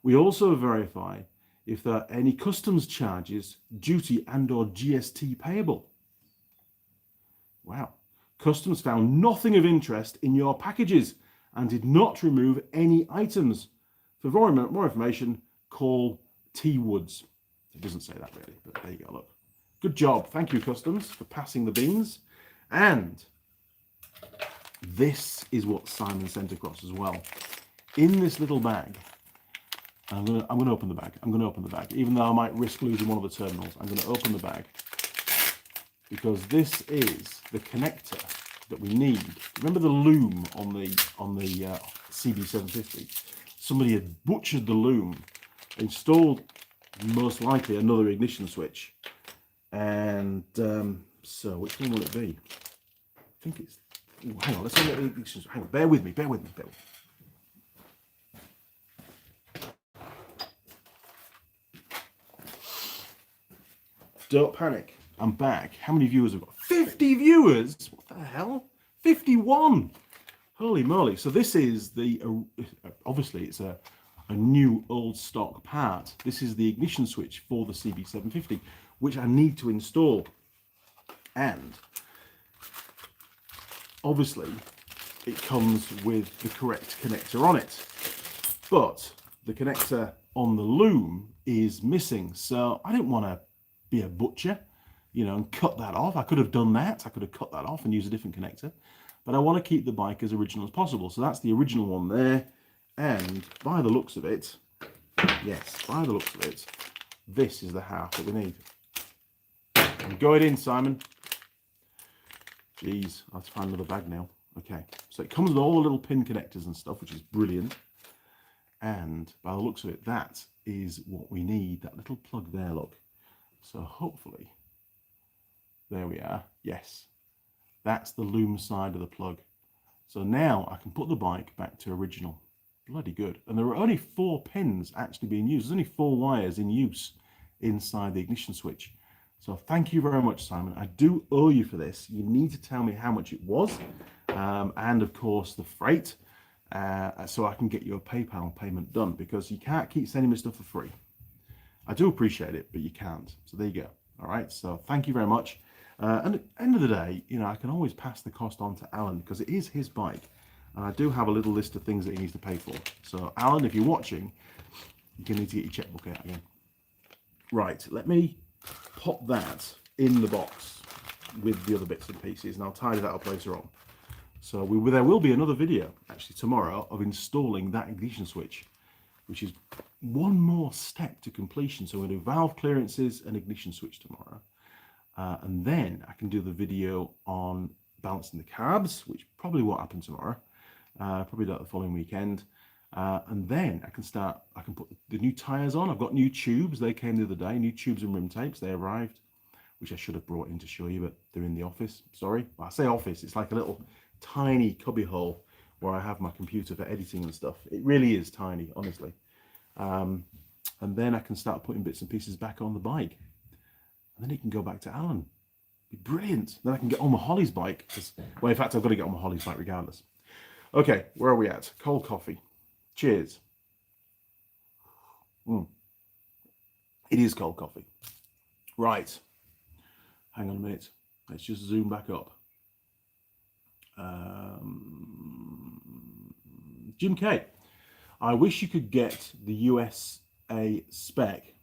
We also verify if there are any customs charges, duty and or GST payable. Wow. Customs found nothing of interest in your packages and did not remove any items. For more information, call T Woods. It doesn't say that really, but there you go, look. Good job. Thank you, Customs, for passing the beans. And this is what Simon sent across as well. In this little bag, I'm gonna open the bag. I'm gonna open the bag, even though I might risk losing one of the terminals. I'm gonna open the bag because this is the connector that we need. Remember the loom on the CB750? Somebody had butchered the loom, installed most likely another ignition switch, and so which one will it be? I think it's. Ooh, hang on, let's get the ignition switch. Hang on, bear with me. Don't panic. I'm back. How many viewers have we got? 50 viewers? What the hell? 51. Holy moly. So this is the, obviously it's a new old stock part. This is the ignition switch for the CB750, which I need to install. And obviously it comes with the correct connector on it. But the connector on the loom is missing. So I didn't want to be a butcher, you know, and cut that off. I could have done that. I could have cut that off and used a different connector. But I want to keep the bike as original as possible. So that's the original one there. And by the looks of it, yes, by the looks of it, this is the half that we need. Go it in, Simon. Jeez, I have to find another bag now. Okay, so it comes with all the little pin connectors and stuff, which is brilliant. And by the looks of it, that is what we need. That little plug there, look. So hopefully, there we are. Yes, that's the loom side of the plug. So now I can put the bike back to original. Bloody good. And there are only 4 pins actually being used. There's only 4 wires in use inside the ignition switch. So thank you very much, Simon. I do owe you for this. You need to tell me how much it was. And of course the freight. so I can get you a PayPal payment done, because you can't keep sending me stuff for free. I do appreciate it, but you can't. So there you go. All right. So thank you very much. And at the end of the day, I can always pass the cost on to Alan, because it is his bike. And I do have a little list of things that he needs to pay for. So Alan, if you're watching, you're going to need to get your checkbook out again. Right. Let me pop that in the box with the other bits and pieces, and I'll tidy that up later on. So there will be another video actually tomorrow of installing that ignition switch, which is one more step to completion. So we're going to do valve clearances and ignition switch tomorrow. And then I can do the video on balancing the carbs, which probably won't happen tomorrow. Probably not the following weekend. And then I can put the new tires on. I've got new tubes. They came the other day, new tubes and rim tapes. They arrived, which I should have brought in to show you, but they're in the office. Sorry. Well, I say office, it's like a little tiny cubby hole where I have my computer for editing and stuff. It really is tiny, honestly. And then I can start putting bits and pieces back on the bike. And then it can go back to Alan. Be brilliant. Then I can get on my Holly's bike. Well, in fact, I've got to get on my Holly's bike regardless. Okay, where are we at? Cold coffee. Cheers. It is cold coffee. Right. Hang on a minute. Let's just zoom back up. Jim K. I wish you could get the USA spec.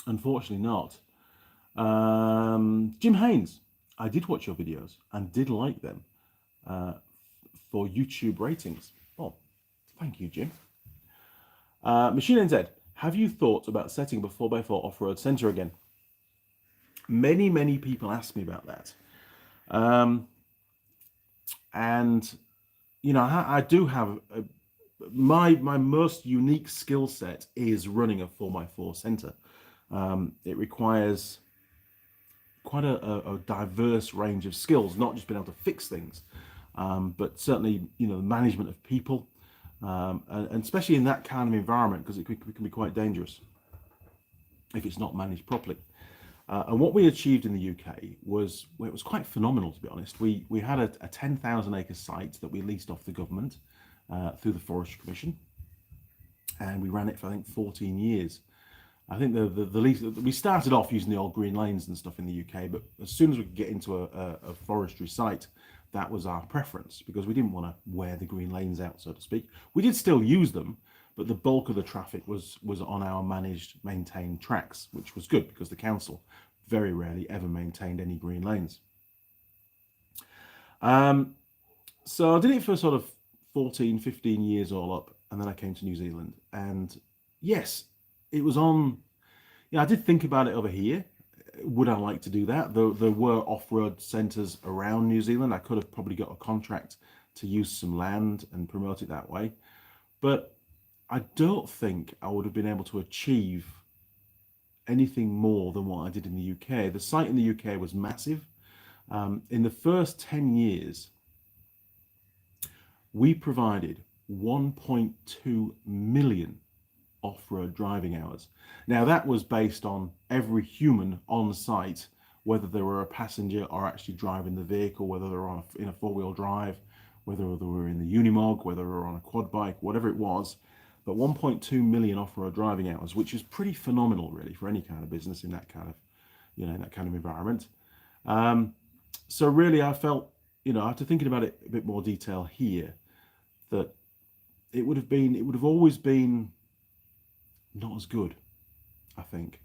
Unfortunately not. Jim Haynes. I did watch your videos and did like them for YouTube ratings. Oh, thank you, Jim. Machine NZ. Have you thought about setting up a 4x4 off-road centre again? Many people ask me about that. And I do have my most unique skill set is running a 4x4 centre. It requires quite a diverse range of skills, not just being able to fix things, but certainly the management of people, and especially in that kind of environment, because it can be quite dangerous if it's not managed properly. And what we achieved in the UK was, well, it was quite phenomenal, to be honest. We had a 10,000 acre site that we leased off the government through the Forestry Commission, and we ran it for I think 14 years. I think the lease, we started off using the old green lanes and stuff in the UK, but as soon as we could get into a forestry site, that was our preference, because we didn't want to wear the green lanes out, so to speak. We did still use them, but the bulk of the traffic was on our managed, maintained tracks, which was good because the council very rarely ever maintained any green lanes. So I did it for sort of 14, 15 years all up, and then I came to New Zealand. And yes, it was on, I did think about it over here. Would I like to do that? There were off-road centres around New Zealand. I could have probably got a contract to use some land and promote it that way. But I don't think I would have been able to achieve anything more than what I did in the UK. The site in the UK was massive. In the first 10 years, we provided 1.2 million off-road driving hours. Now that was based on every human on site, whether they were a passenger or actually driving the vehicle, whether they were in a four-wheel drive, whether they were in the Unimog, whether they were on a quad bike, whatever it was. But 1.2 million off-road driving hours, which is pretty phenomenal, really, for any kind of business in that kind of, in that kind of environment. So really, I felt, after thinking about it a bit more detail here, that it would have always been not as good, I think.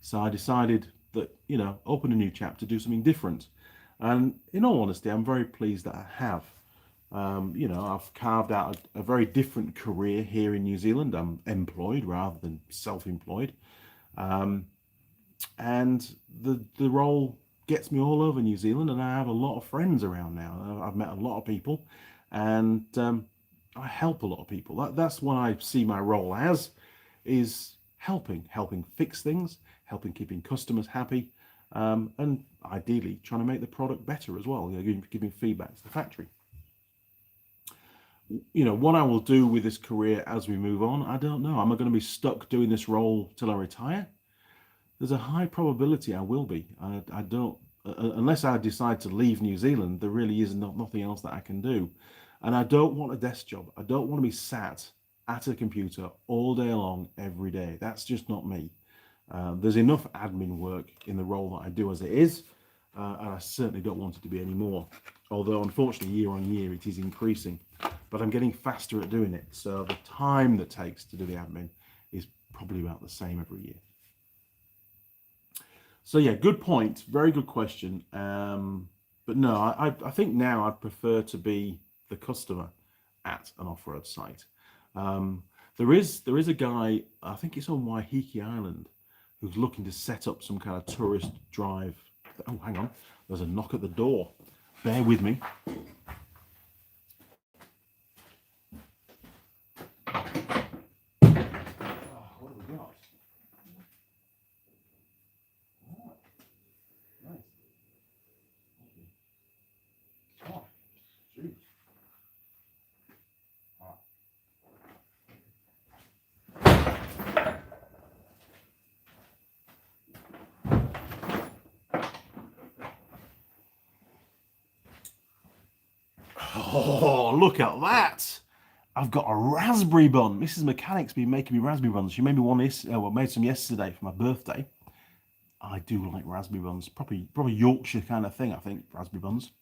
So I decided that, open a new chapter, do something different. And in all honesty, I'm very pleased that I have. I've carved out a very different career here in New Zealand. I'm employed rather than self-employed. And the role gets me all over New Zealand, and I have a lot of friends around now. I've met a lot of people, and I help a lot of people. That's what I see my role as, is helping fix things, helping keeping customers happy, and ideally trying to make the product better as well, giving feedback to the factory. What I will do with this career as we move on, I don't know. Am I going to be stuck doing this role till I retire? There's a high probability I will be. I don't, unless I decide to leave New Zealand, there really is nothing else that I can do. And I don't want a desk job. I don't want to be sat at a computer all day long, every day. That's just not me. There's enough admin work in the role that I do as it is, and I certainly don't want it to be any more. Although, unfortunately, year on year, it is increasing. But I'm getting faster at doing it. So the time that takes to do the admin is probably about the same every year. So yeah, good point. Very good question. But no, I think now I'd prefer to be the customer at an off-road site. There is a guy, I think it's on Waiheke Island, who's looking to set up some kind of tourist drive. Oh, hang on. There's a knock at the door. Bear with me. What have we got? Oh, nice. Oh, jeez. Oh, look at that! I've got a raspberry bun. Mrs. Mechanic's been making me raspberry buns. She made me one made some yesterday for my birthday. I do like raspberry buns. Probably Yorkshire kind of thing, I think, raspberry buns.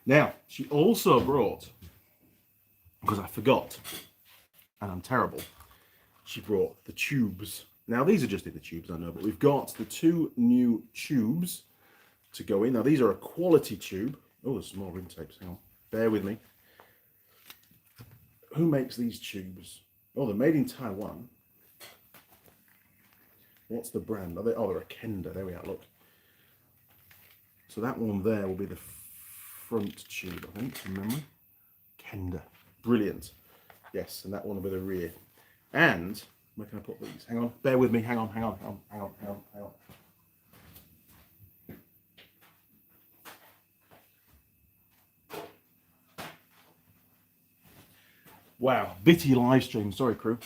Now, she also brought, because I forgot, and I'm terrible, she brought the tubes. Now, these are just in the tubes, I know, but we've got the 2 new tubes to go in. Now, these are a quality tube. Oh, there's some more rim tapes. Hang on. Bear with me. Who makes these tubes? Oh, they're made in Taiwan. What's the brand? They're a Kenda. There we are, look. So that one there will be the front tube, I think, from memory. Kenda. Brilliant. Yes, and that one will be the rear. And, where can I put these? Hang on. Bear with me. Hang on. Wow, bitty live stream. Sorry, crew.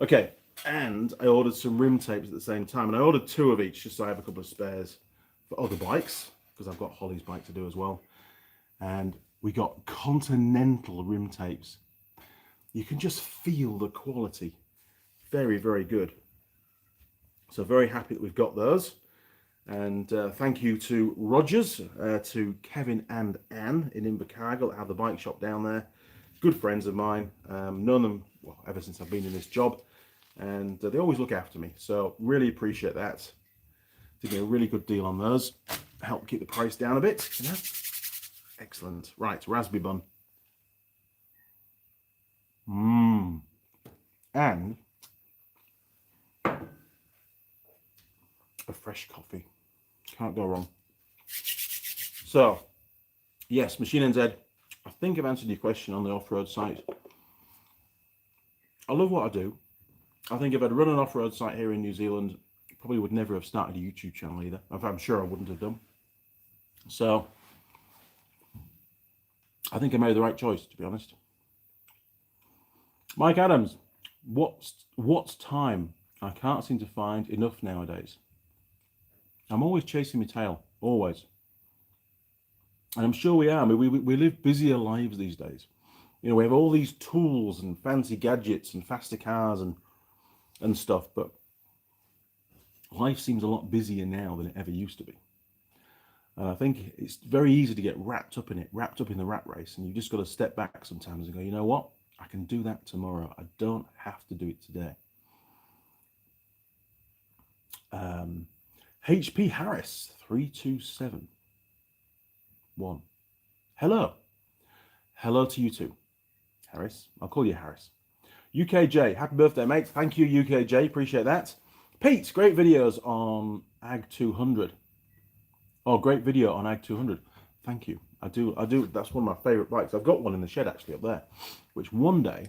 Okay, and I ordered some rim tapes at the same time, and I ordered 2 of each just so I have a couple of spares for other bikes, because I've got Holly's bike to do as well. And we got Continental rim tapes. You can just feel the quality. Very, very good. So very happy that we've got those. And thank you to Rogers, to Kevin and Anne in Invercargill, have the bike shop down there. Good friends of mine, known them ever since I've been in this job, and they always look after me. So really appreciate that. To get a really good deal on those, help keep the price down a bit. You know? Excellent. Right, raspberry bun. And a fresh coffee. Can't go wrong. So, yes, Machine NZ. I think I've answered your question on the off-road site. I love what I do. I think if I'd run an off-road site here in New Zealand, probably would never have started a YouTube channel either. I'm sure I wouldn't have done. So, I think I made the right choice, to be honest. Mike Adams, what's time? I can't seem to find enough nowadays. I'm always chasing my tail, always. And I'm sure we are. I mean, we live busier lives these days. You know, we have all these tools and fancy gadgets and faster cars and stuff, but life seems a lot busier now than it ever used to be. And I think it's very easy to get wrapped up in the rat race, and you just got to step back sometimes and go, you know what? I can do that tomorrow. I don't have to do it today. HP Harris 3271. Hello to you too, Harris. I'll call you Harris. UKJ, happy birthday, mate. Thank you, UKJ. Appreciate that. Pete, great videos on Ag 200. Oh, great video on Ag 200. Thank you. I do. That's one of my favorite bikes. I've got one in the shed actually up there, which one day,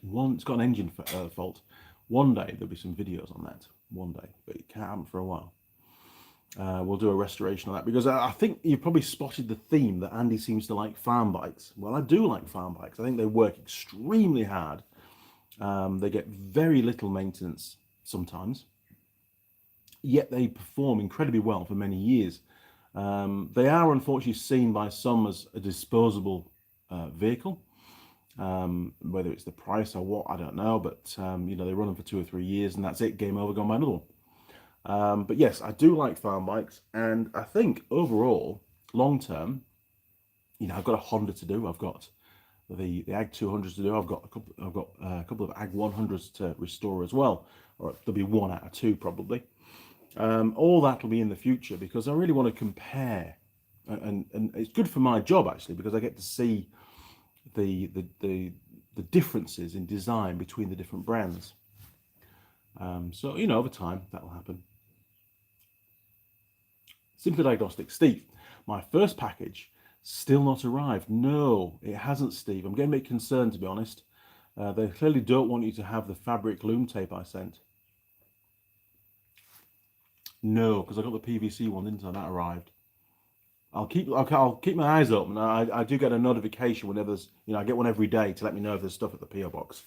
it's got an engine fault. One day there'll be some videos on that. One day, but it can't happen for a while. We'll do a restoration of that, because I think you've probably spotted the theme that Andy seems to like farm bikes. Well, I do like farm bikes. I think they work extremely hard. They get very little maintenance sometimes, yet they perform incredibly well for many years. They are unfortunately seen by some as a disposable vehicle. Whether it's the price or what, I don't know, but you know, they run them for 2 or 3 years and that's it, game over, go and buy another one. But yes, I do like farm bikes, and I think overall, long term, you know, I've got a Honda to do, I've got the Ag 200s to do, I've got a couple of Ag 100s to restore as well, or there'll be 1 out of 2 probably. All that will be in the future, because I really want to compare, and it's good for my job actually, because I get to see the differences in design between the different brands. So, you know, over time that'll happen. Simply Diagnostics. Steve, my first package still not arrived. No, it hasn't, Steve. I'm getting a bit concerned, to be honest. They clearly don't want you to have the fabric loom tape I sent. No, because I got the PVC one, didn't I? That arrived. I'll keep my eyes open. I do get a notification whenever there's, you know, I get one every day to let me know if there's stuff at the PO box.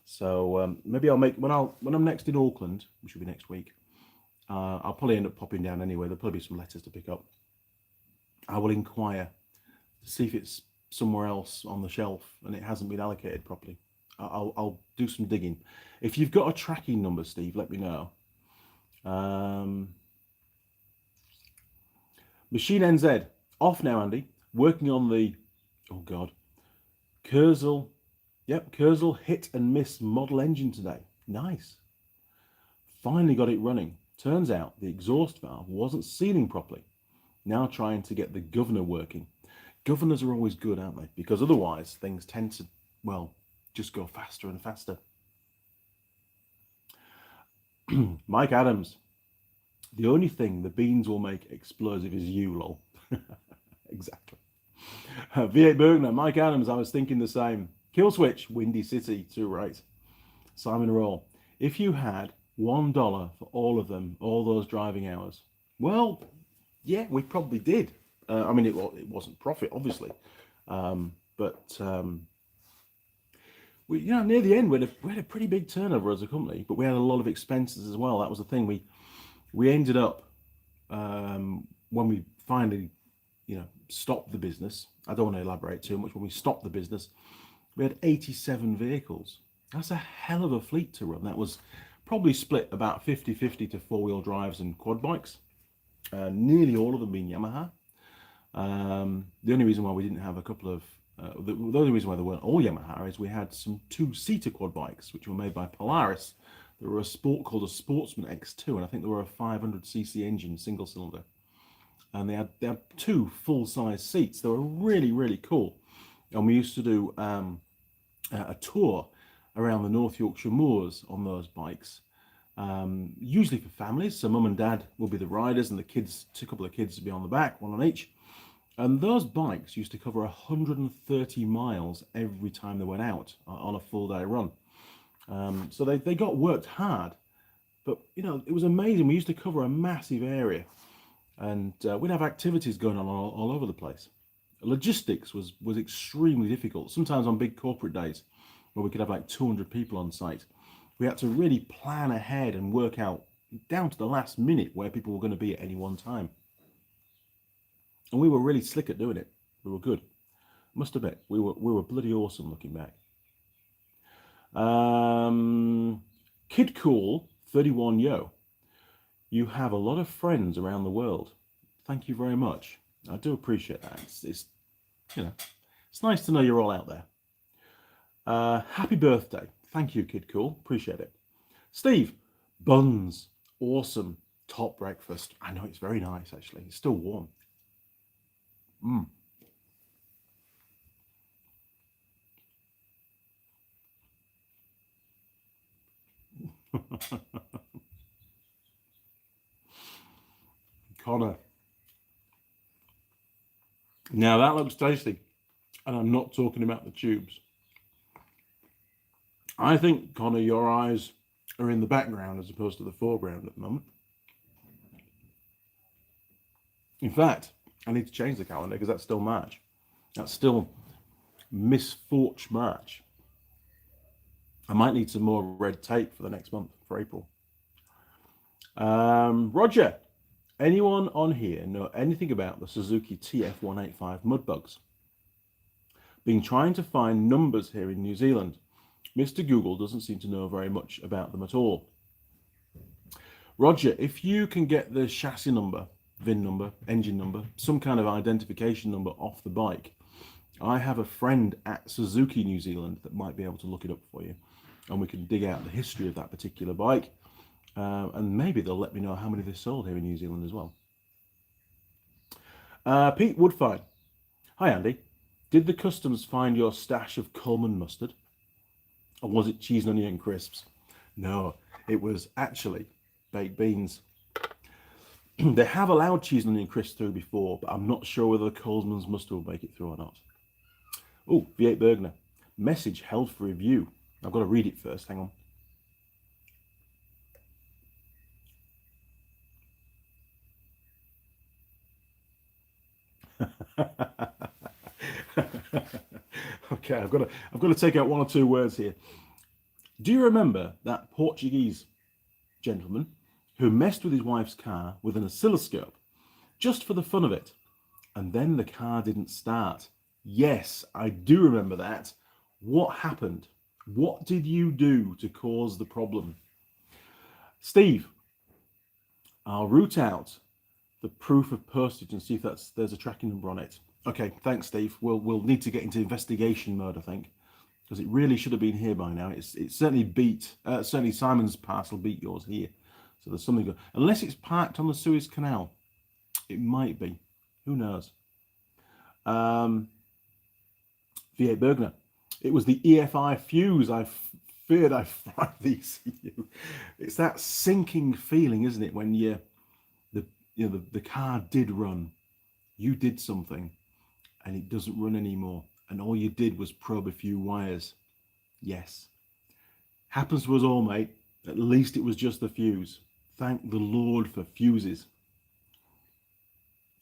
So maybe I'll make when I'm next in Auckland, which will be next week. I'll probably end up popping down anyway. There'll probably be some letters to pick up. I will inquire to see if it's somewhere else on the shelf and it hasn't been allocated properly. I'll do some digging. If you've got a tracking number, Steve, let me know. Machine NZ off now, Andy. Working on the Kurzel. Yep, Kurzel hit and miss model engine today. Nice. Finally got it running. Turns out the exhaust valve wasn't sealing properly. Now trying to get the governor working. Governors are always good, aren't they? Because otherwise things tend to, well, just go faster and faster. Mike Adams. The only thing the beans will make explosive is you, lol. Exactly. V8 Bergner, Mike Adams, I was thinking the same. Kill Switch, Windy City, too right. Simon Roll, if you had $1 for all of them, all those driving hours, well, yeah, we probably did. I mean, it wasn't profit, obviously, but we, you know, near the end, we had a pretty big turnover as a company, but we had a lot of expenses as well. That was the thing. We ended up when we finally, you know, stopped the business. I don't want to elaborate too much. When we stopped the business, we had 87 vehicles. That's a hell of a fleet to run. That was probably split about 50-50 to 4-wheel drives and quad bikes. Nearly all of them being Yamaha. The only reason why we didn't have a couple of the only reason why they weren't all Yamaha is we had some 2-seater quad bikes which were made by Polaris. They were called a Sportsman X2, and I think they were a 500cc engine, single cylinder, and they had 2 full-size seats. They were really cool, and we used to do a tour around the North Yorkshire moors on those bikes, usually for families. So mum and dad will be the riders, and the kids, a couple of kids would be on the back, one on each. And those bikes used to cover 130 miles every time they went out on a full day run. So they got worked hard, but you know, it was amazing. We used to cover a massive area, and we'd have activities going on all over the place. Logistics was extremely difficult. Sometimes on big corporate days where we could have like 200 people on site, we had to really plan ahead and work out down to the last minute where people were going to be at any one time. And we were really slick at doing it. We were good. Must admit, we were bloody awesome looking back. Kid Cool 31 Yo, you have a lot of friends around the world. Thank you very much. I do appreciate that. It's you know, it's nice to know you're all out there. Happy birthday. Thank you, Kid Cool. Appreciate it. Steve, buns, awesome, top breakfast. I know, it's very nice actually. It's still warm. Connor. Now that looks tasty. And I'm not talking about the tubes. I think, Connor, your eyes are in the background as opposed to the foreground at the moment. In fact, I need to change the calendar because that's still March. That's still Miss Fortune March. I might need some more red tape for the next month, for April. Roger, anyone on here know anything about the Suzuki TF185 mud bugs? Been trying to find numbers here in New Zealand. Mr. Google doesn't seem to know very much about them at all. Roger, if you can get the chassis number, VIN number, engine number, some kind of identification number off the bike, I have a friend at Suzuki New Zealand that might be able to look it up for you, and we can dig out the history of that particular bike, and maybe they'll let me know how many they sold here in New Zealand as well. Pete Woodfine. Hi, Andy. Did the customs find your stash of Coleman mustard? Or was it cheese and onion crisps? No, it was actually baked beans. They have allowed cheese and onion crisps through before, but I'm not sure whether the Coleman's mustard will make it through or not. Oh, V8 Bergner. Message held for review. I've got to read it first. Hang on. Okay, I've got to take out one or two words here. Do you remember that Portuguese gentleman who messed with his wife's car with an oscilloscope just for the fun of it, and then the car didn't start? Yes, I do remember that. What happened? What did you do to cause the problem? Steve, I'll root out the proof of postage and see if there's a tracking number on it. Okay, thanks, Steve. We'll need to get into investigation mode, I think, because it really should have been here by now. It certainly Simon's parcel beat yours here. So there's something good. Unless it's parked on the Suez Canal. It might be. Who knows? V8 Bergner. It was the EFI fuse. I feared I fried the ECU. It's that sinking feeling, isn't it, when the car did run. You did something and it doesn't run anymore. And all you did was probe a few wires. Yes. Happens to us all, mate. At least it was just the fuse. Thank the Lord for fuses.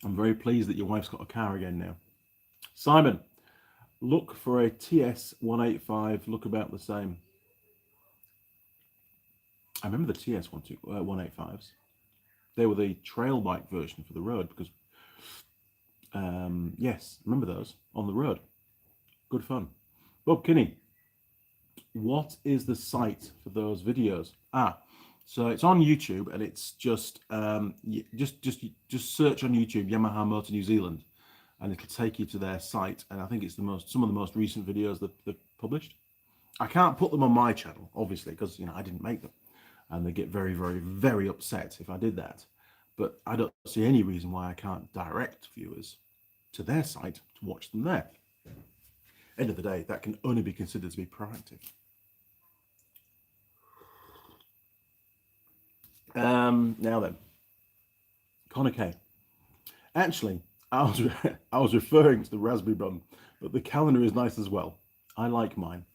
I'm very pleased that your wife's got a car again now. Simon, look for a TS 185. Look about the same. I remember the TS 185s. They were the trail bike version for the road because, yes, remember those on the road. Good fun. Bob Kinney, what is the site for those videos? So it's on YouTube, and it's just search on YouTube Yamaha Motor New Zealand, and it'll take you to their site. And I think it's some of the most recent videos that they've published. I can't put them on my channel, obviously, because I didn't make them, and they get very, very, very upset if I did that. But I don't see any reason why I can't direct viewers to their site to watch them there. End of the day, that can only be considered to be proactive. Now then, Connor K. Actually, I was referring to the Raspberry Bun, but the calendar is nice as well. I like mine.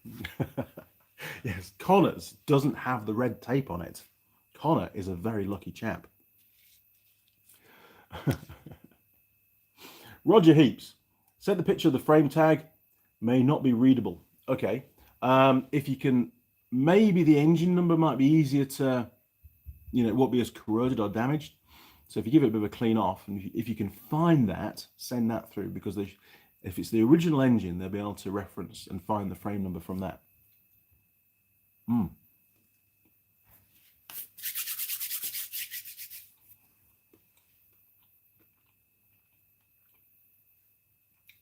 Yes, Connor's doesn't have the red tape on it. Connor is a very lucky chap. Roger Heaps said the picture of the frame tag may not be readable. Okay, if you can, maybe the engine number might be easier to, it won't be as corroded or damaged. So if you give it a bit of a clean off, and if you can find that, send that through, because if it's the original engine, they'll be able to reference and find the frame number from that.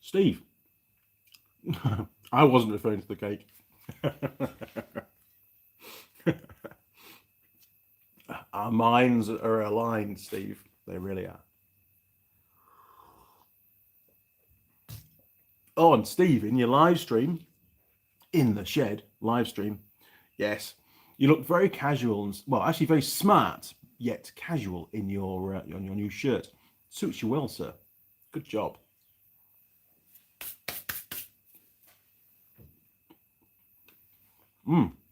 Steve, I wasn't referring to the cake. Our minds are aligned, Steve. They really are. Oh, and Steve, in your live stream, in the shed live stream, yes, you look very casual and, well, actually very smart yet casual in your on your new shirt. Suits you well, sir. Good job.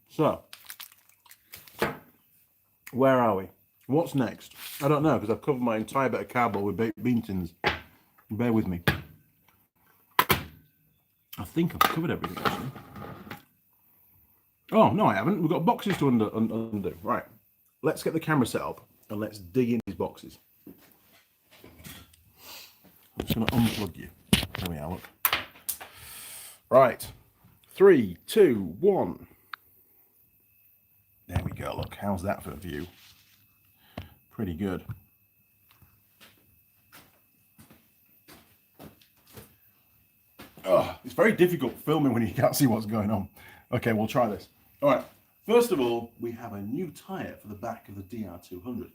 So, where are we? What's next? I don't know, because I've covered my entire bit of cardboard with baked bean tins. Bear with me. I think I've covered everything, actually. Oh, no, I haven't. We've got boxes to undo. Right. Let's get the camera set up, and let's dig in these boxes. I'm just going to unplug you. There we are, look. Right, 3, 2, 1. There we go. Look, how's that for a view? Pretty good. Oh, it's very difficult filming when you can't see what's going on. Okay, we'll try this. All right, first of all, we have a new tyre for the back of the DR200.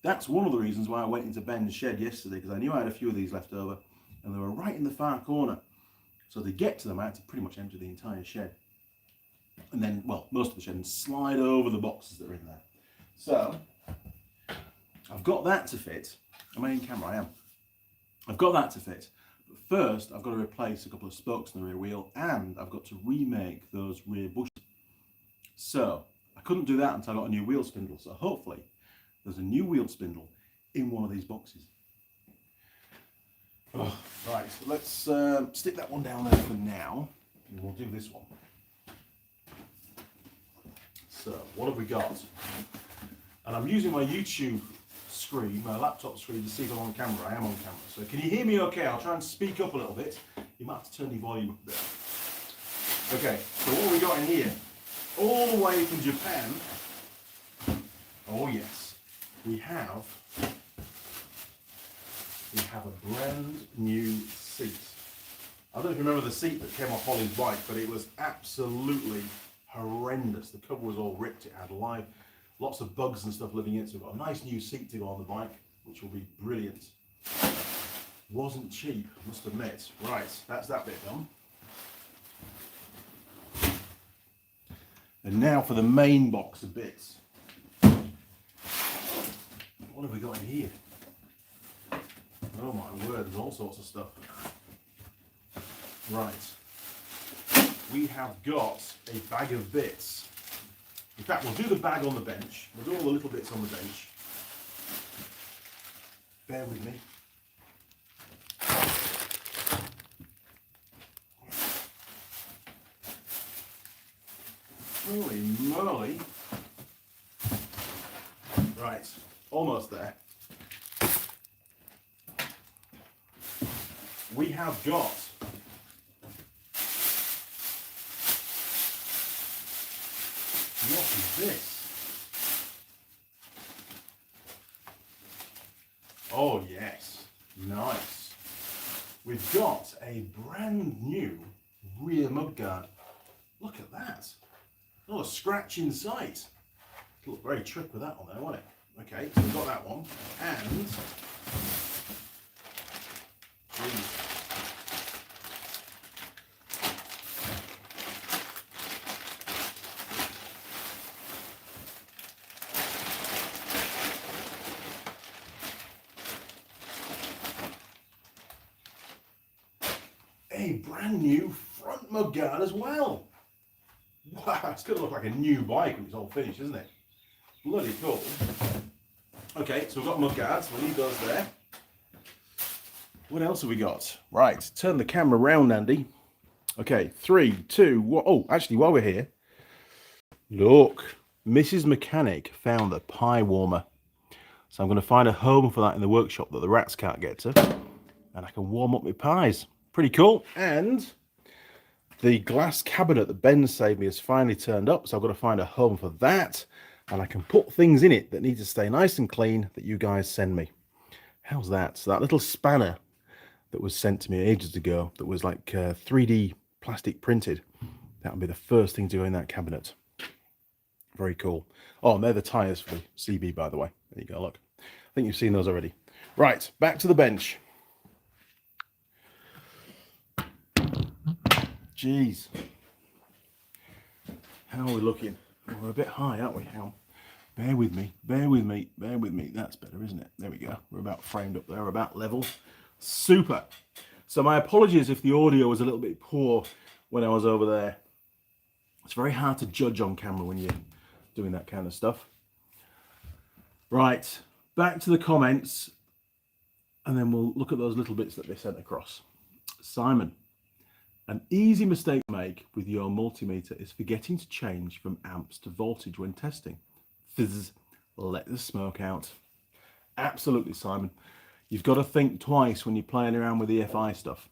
That's one of the reasons why I went into Ben's shed yesterday, because I knew I had a few of these left over, and they were right in the far corner. So to get to them, I had to pretty much empty the entire shed. And then, well, most of the shed, and slide over the boxes that are in there. So, I've got that to fit. Am I in camera? I am. I've got that to fit. But first, I've got to replace a couple of spokes in the rear wheel, and I've got to remake those rear bushes. So, I couldn't do that until I got a new wheel spindle. So hopefully, there's a new wheel spindle in one of these boxes. Oh, right, so let's stick that one down there for now, and we'll do this one. So, what have we got? And I'm using my YouTube screen, my laptop screen, to see if I'm on camera. I am on camera. So, can you hear me okay? I'll try and speak up a little bit. You might have to turn the volume up a bit. Okay, so what have we got in here? All the way from Japan. Oh yes, we have a brand new seat. I don't know if you remember the seat that came off Holly's bike, but it was absolutely horrendous. The cover was all ripped. It had lots of bugs and stuff living in it. So we've got a nice new seat to go on the bike, which will be brilliant. Wasn't cheap, I must admit. Right, that's that bit done. And now for the main box of bits. What have we got in here? Oh my word, there's all sorts of stuff. Right. We have got a bag of bits. In fact, we'll do the bag on the bench. We'll do all the little bits on the bench. Bear with me. Holy moly. Right, almost there. We have got what is this? Oh yes, nice. We've got a brand new rear mudguard. Look at that. Not a scratch in sight. It'll look very trick with that on there, won't it? Okay, so we've got that one. And a brand new front mudguard as well. Wow, it's going to look like a new bike when it's all finished, isn't it? Bloody cool. Okay, so we've got mudguards, we'll leave those there. What else have we got? Right, turn the camera round, Andy. Okay, 3, 2, 1. Oh, actually, while we're here, look, Mrs. Mechanic found a pie warmer. So I'm going to find a home for that in the workshop that the rats can't get to. And I can warm up my pies. Pretty cool. And the glass cabinet that Ben saved me has finally turned up. So I've got to find a home for that. And I can put things in it that need to stay nice and clean that you guys send me. How's that? So that little spanner that was sent to me ages ago that was like 3D plastic printed. That would be the first thing to go in that cabinet. Very cool. Oh, and they're the tyres for the CB, by the way. There you go, look. I think you've seen those already. Right, back to the bench. Jeez. How are we looking? We're a bit high, aren't we? How? Bear with me, bear with me, bear with me. That's better, isn't it? There we go. We're about framed up there, about level. Super. So my apologies if the audio was a little bit poor when I was over there. It's very hard to judge on camera when you're doing that kind of stuff. Right, back to the comments, and then we'll look at those little bits that they sent across. Simon, an easy mistake to make with your multimeter is forgetting to change from amps to voltage when testing. Fizz, let the smoke out. Absolutely, Simon. You've got to think twice when you're playing around with the FI stuff.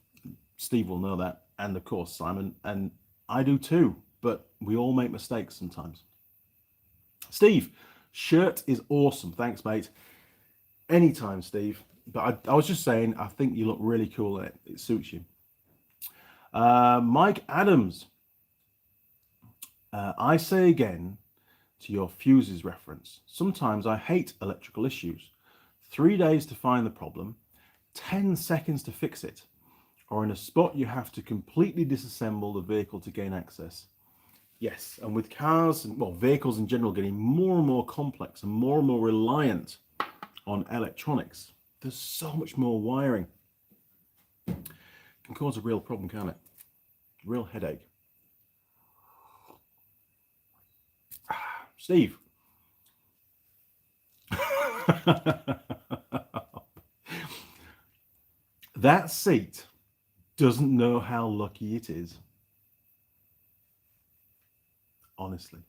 Steve will know that, and of course Simon, and I do too, but we all make mistakes sometimes. Steve, shirt is awesome. Thanks, mate. Anytime, Steve. But I was just saying, I think you look really cool in it. It suits you. Mike Adams. I say again, to your fuses reference, sometimes I hate electrical issues. 3 days to find the problem, 10 seconds to fix it, or in a spot you have to completely disassemble the vehicle to gain access. Yes, and with cars, and well, vehicles in general getting more and more complex and more reliant on electronics, there's so much more wiring. It can cause a real problem, can't it? Real headache. Steve. That seat doesn't know how lucky it is. Honestly.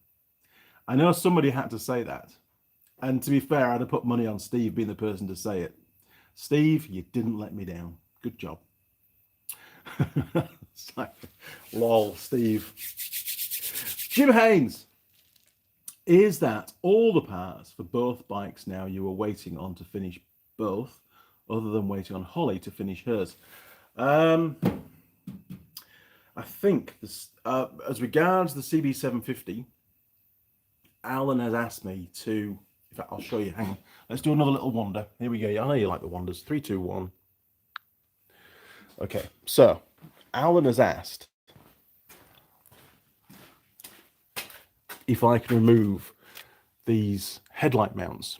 I know somebody had to say that. And to be fair, I'd have put money on Steve being the person to say it. Steve, you didn't let me down. Good job. Lol, Steve. Jim Haynes. Is that all the parts for both bikes now you were waiting on to finish both, other than waiting on Holly to finish hers? I think this, as regards the CB750, Alan has asked me to, in fact, I'll show you, hang on. Let's do another little wander. Here we go. I know you like the wanders. 3, 2, 1. Okay, so Alan has asked if I can remove these headlight mounts.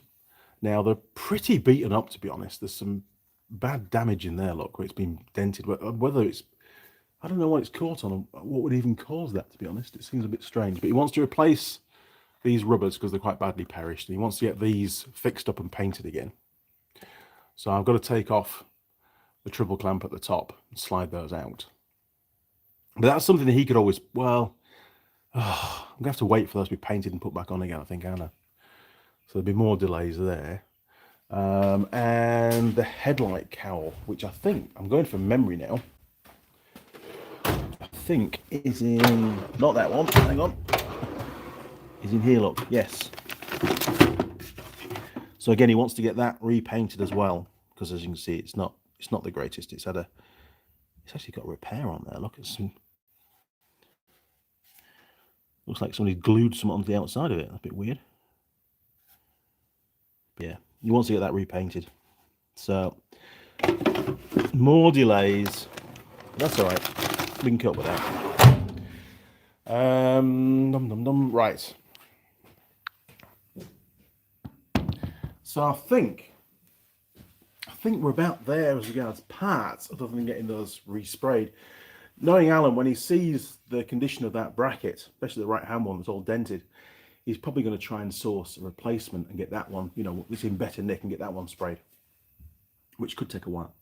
Now, they're pretty beaten up, to be honest. There's some bad damage in there, look, where it's been dented. Whether it's, I don't know what it's caught on, what would even cause that, to be honest. It seems a bit strange. But he wants to replace these rubbers because they're quite badly perished. And he wants to get these fixed up and painted again. So I've got to take off the triple clamp at the top and slide those out. But that's something that he could always, well, I'm going to have to wait for those to be painted and put back on again, I think, aren't I? So there'll be more delays there. And the headlight cowl, which I think, I'm going from memory now, I think is in, not that one, hang on, is in here, look, yes. So again, he wants to get that repainted as well, because as you can see, it's not the greatest. It's actually got a repair on there, look, it's some, looks like somebody glued something onto the outside of it. That's a bit weird. But yeah, he wants to get that repainted. So, more delays. That's all right. We can cope with that. Right. So I think we're about there as regards parts, other than getting those resprayed. Knowing Alan, when he sees the condition of that bracket, especially the right-hand one that's all dented, he's probably going to try and source a replacement and get that one, you know, it's in better nick and get that one sprayed, which could take a while.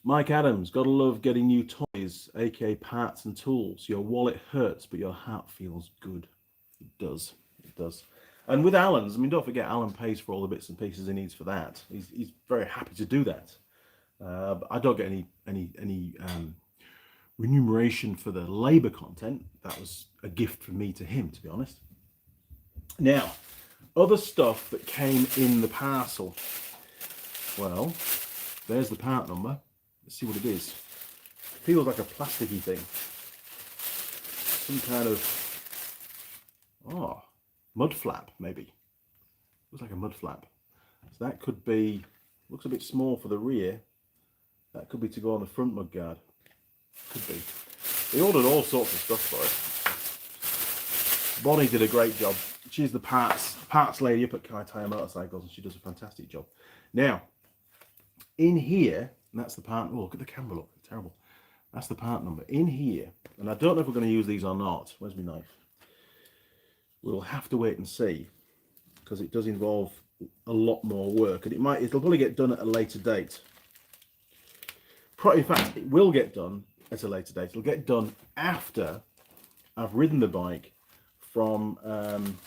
Mike Adams, gotta love getting new toys, aka parts and tools. Your wallet hurts, but your heart feels good. It does. It does. And with Alan's, I mean, don't forget, Alan pays for all the bits and pieces he needs for that. He's very happy to do that. But I don't get any remuneration for the labour content. That was a gift from me to him, to be honest. Now, other stuff that came in the parcel. Well, there's the part number. Let's see what it is. It feels like a plasticky thing. Some kind of, mud flap, maybe. Looks like a mud flap. So that could be, looks a bit small for the rear. That could be to go on the front mudguard. Could be. They ordered all sorts of stuff for it. Bonnie did a great job. She's the parts lady up at Kai Tire Motorcycles, and she does a fantastic job. Now, in here, and that's the part, oh, look at the camera, look, terrible. That's the part number. In here, and I don't know if we're going to use these or not. Where's my knife? We'll have to wait and see, because it does involve a lot more work, and it'll probably get done at a later date. In fact, it will get done at a later date. It'll get done after I've ridden the bike from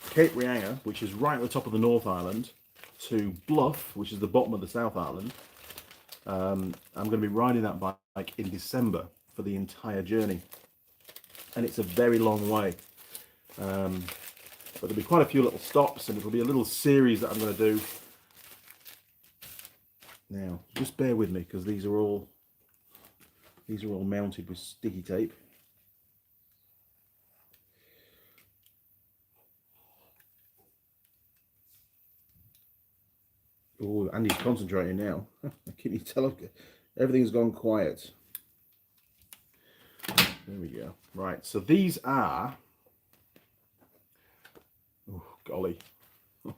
Cape Reinga, which is right at the top of the North Island, to Bluff, which is the bottom of the South Island, I'm going to be riding that bike in December for the entire journey, and it's a very long way. But there'll be quite a few little stops, and it'll be a little series that I'm going to do. Now, just bear with me because these are all mounted with sticky tape. Oh, Andy's concentrating now. Can you tell? Everything's gone quiet. There we go. Right, so these are... Oh, golly. You're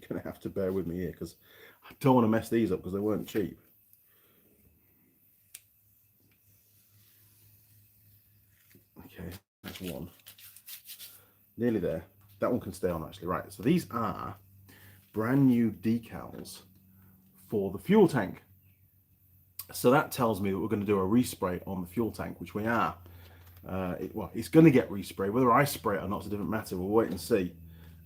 going to have to bear with me here because I don't want to mess these up because they weren't cheap. Okay, that's one. Nearly there. That one can stay on actually. Right, so these are brand new decals for the fuel tank. So that tells me that we're going to do a respray on the fuel tank, which we are. Well, it's going to get resprayed. Whether I spray it or not is a different matter. We'll wait and see.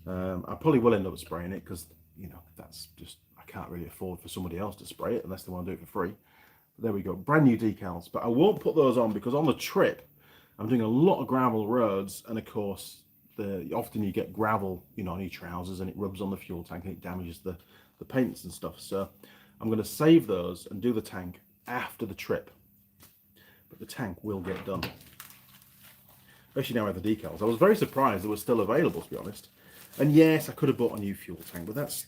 I probably will end up spraying it because, you know, that's just, I can't really afford for somebody else to spray it unless they want to do it for free. But there we go, brand new decals. But I won't put those on because on the trip, I'm doing a lot of gravel roads, and of course, often you get gravel, you know, on your trousers, and it rubs on the fuel tank and it damages the paints and stuff. So I'm going to save those and do the tank after the trip. But the tank will get done. Especially now with the decals. I was very surprised they were still available, to be honest. And yes, I could have bought a new fuel tank, but that's,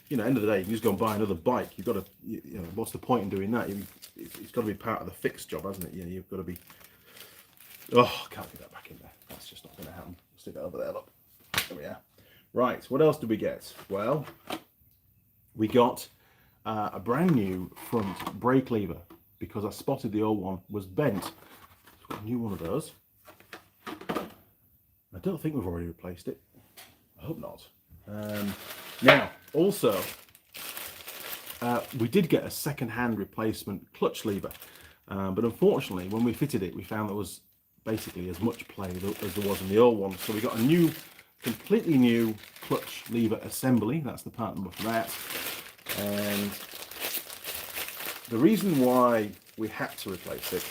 you know, end of the day, you can just go and buy another bike. You've got to, you know, what's the point in doing that? It's got to be part of the fixed job, hasn't it? You know, you've got to be... Oh, I can't get that back in there. That's just not going to happen. Stick that over there, look. There we are. Right, what else did we get? Well, we got a brand new front brake lever because I spotted the old one was bent. So we've got a new one of those. I don't think we've already replaced it. I hope not. Now, also, we did get a second-hand replacement clutch lever, but unfortunately, when we fitted it, we found there was basically as much play as there was in the old one. So we got a new, completely new clutch lever assembly. That's the part number for that. And the reason why we had to replace it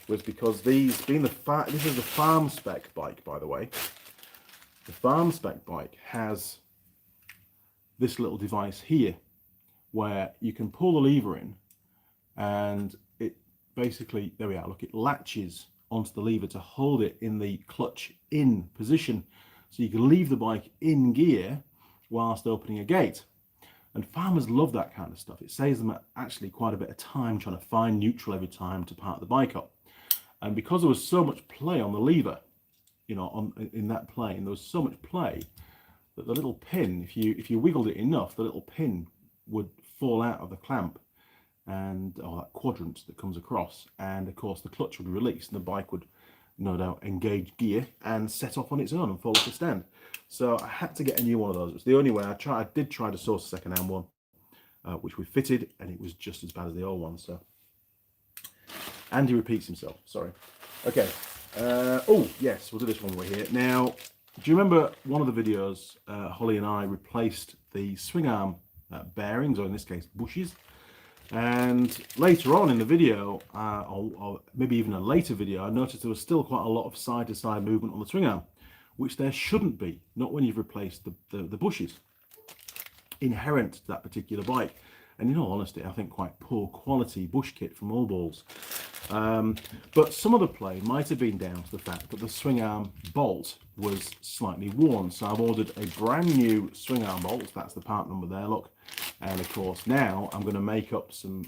was because these, being this is the farm spec bike, by the way. The farm spec bike has this little device here where you can pull the lever in, and it basically, there we are, look, it latches onto the lever to hold it in the clutch in position, so you can leave the bike in gear whilst opening a gate. And farmers love that kind of stuff. It saves them actually quite a bit of time trying to find neutral every time to park the bike up. And because there was so much play on the lever, you know, in that plane, there was so much play that the little pin, if you wiggled it enough, the little pin would fall out of the clamp and that quadrant that comes across, and of course the clutch would release and the bike would no doubt engage gear and set off on its own and fall off the stand. So I had to get a new one of those. It was the only way. I did try to source a second-hand one, which we fitted, and it was just as bad as the old one. So Andy repeats himself, sorry. Okay, oh yes, we'll do this one we're here. Now, do you remember one of the videos, Holly and I replaced the swing arm bearings, or in this case bushes, and later on in the video, or maybe even a later video, I noticed there was still quite a lot of side-to-side movement on the swing arm, which there shouldn't be, not when you've replaced the bushes inherent to that particular bike. And in all honesty, I think quite poor quality bush kit from All Balls. But some of the play might have been down to the fact that the swing arm bolt was slightly worn. So I've ordered a brand new swing arm bolt. That's the part number there, look. And of course now I'm going to make up some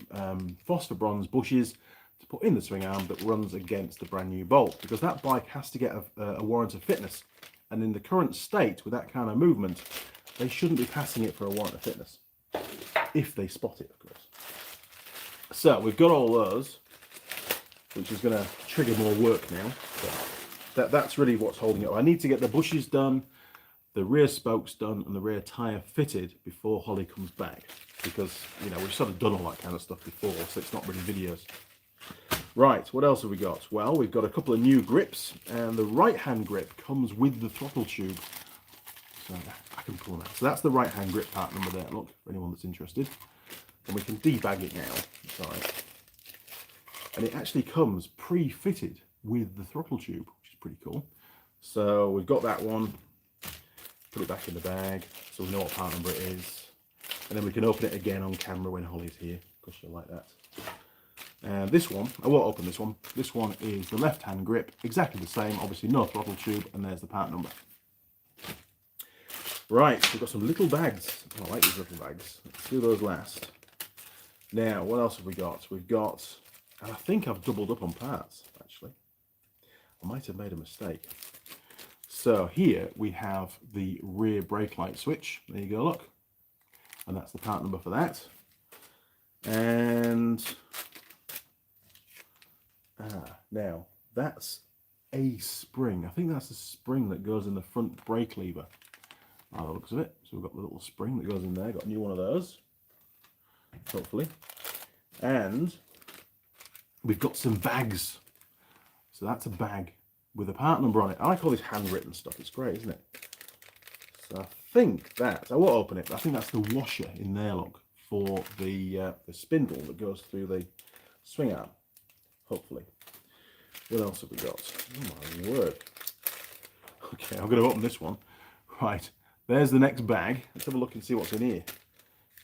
phosphor bronze bushes to put in the swing arm that runs against the brand new bolt, because that bike has to get a warrant of fitness. And in the current state with that kind of movement, they shouldn't be passing it for a warrant of fitness. If they spot it, of course. So we've got all those, which is going to trigger more work now. So that's really what's holding it up. I need to get the bushes done, the rear spokes done, and the rear tyre fitted before Holly comes back, because, you know, we've sort of done all that kind of stuff before, so it's not really videos. Right, what else have we got? Well, we've got a couple of new grips, and the right-hand grip comes with the throttle tube. So I can pull that. So that's the right-hand grip part number there, look, for anyone that's interested. and we can debag it now. It's all right. And it actually comes pre-fitted with the throttle tube, which is pretty cool. So we've got that one. Put it back in the bag so we know what part number it is. And then we can open it again on camera when Holly's here, because she'll like that. And this one, I won't open this one. This one is the left-hand grip, exactly the same, obviously no throttle tube, and there's the part number. Right, we've got some little bags. Oh, I like these little bags. Let's do those last. Now, what else have we got? We've got, and I think I've doubled up on parts, actually. I might have made a mistake. So here we have the rear brake light switch. There you go, look. And that's the part number for that. And now that's a spring. I think that's the spring that goes in the front brake lever. By the looks of it. So we've got the little spring that goes in there. Got a new one of those, hopefully. And we've got some bags. So that's a bag with a part number on it. I like all this handwritten stuff. It's great, isn't it? So I think that, I won't open it, but I think that's the washer in there, look, for the spindle that goes through the swing arm, hopefully. What else have we got? Oh my word. Okay, I'm going to open this one. Right, there's the next bag. Let's have a look and see what's in here.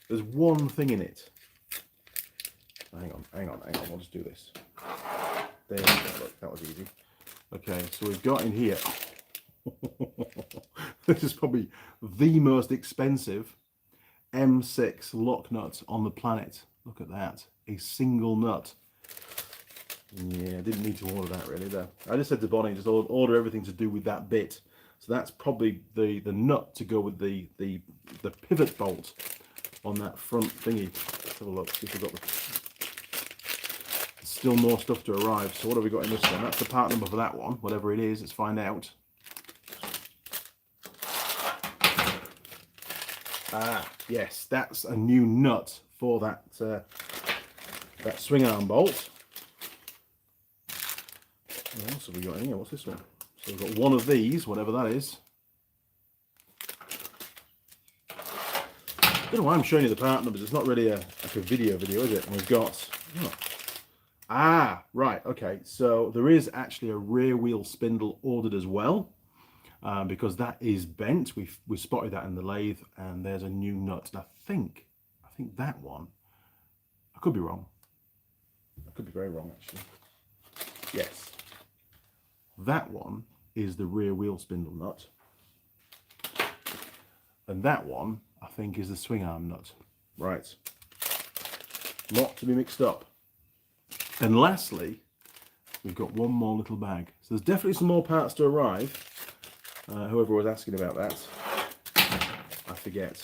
There's one thing in it. Hang on, we'll just do this. There we go, look, that was easy. Okay, so we've got in here, this is probably the most expensive M6 lock nut on the planet. Look at that, a single nut. Yeah, I didn't need to order that really though. I just said to Bonnie, just order everything to do with that bit. So that's probably the nut to go with the pivot bolt on that front thingy. Let's have a look, see if we've got still more stuff to arrive. So what have we got in this one? That's the part number for that one, whatever it is. Let's find out. Ah, yes, that's a new nut for that that swing arm bolt. What else have we got in here? What's this one? So we've got one of these, whatever that is. I don't know why I'm showing you the part numbers. It's not really like a video, is it? And we've got. Oh. Ah, right, okay. So there is actually a rear wheel spindle ordered as well, because that is bent. We spotted that in the lathe, and there's a new nut. And I think that one. I could be wrong. I could be very wrong actually. Yes, that one is the rear wheel spindle nut, and that one I think is the swing arm nut. Right. Not to be mixed up. And lastly, we've got one more little bag. So there's definitely some more parts to arrive. Whoever was asking about that, I forget.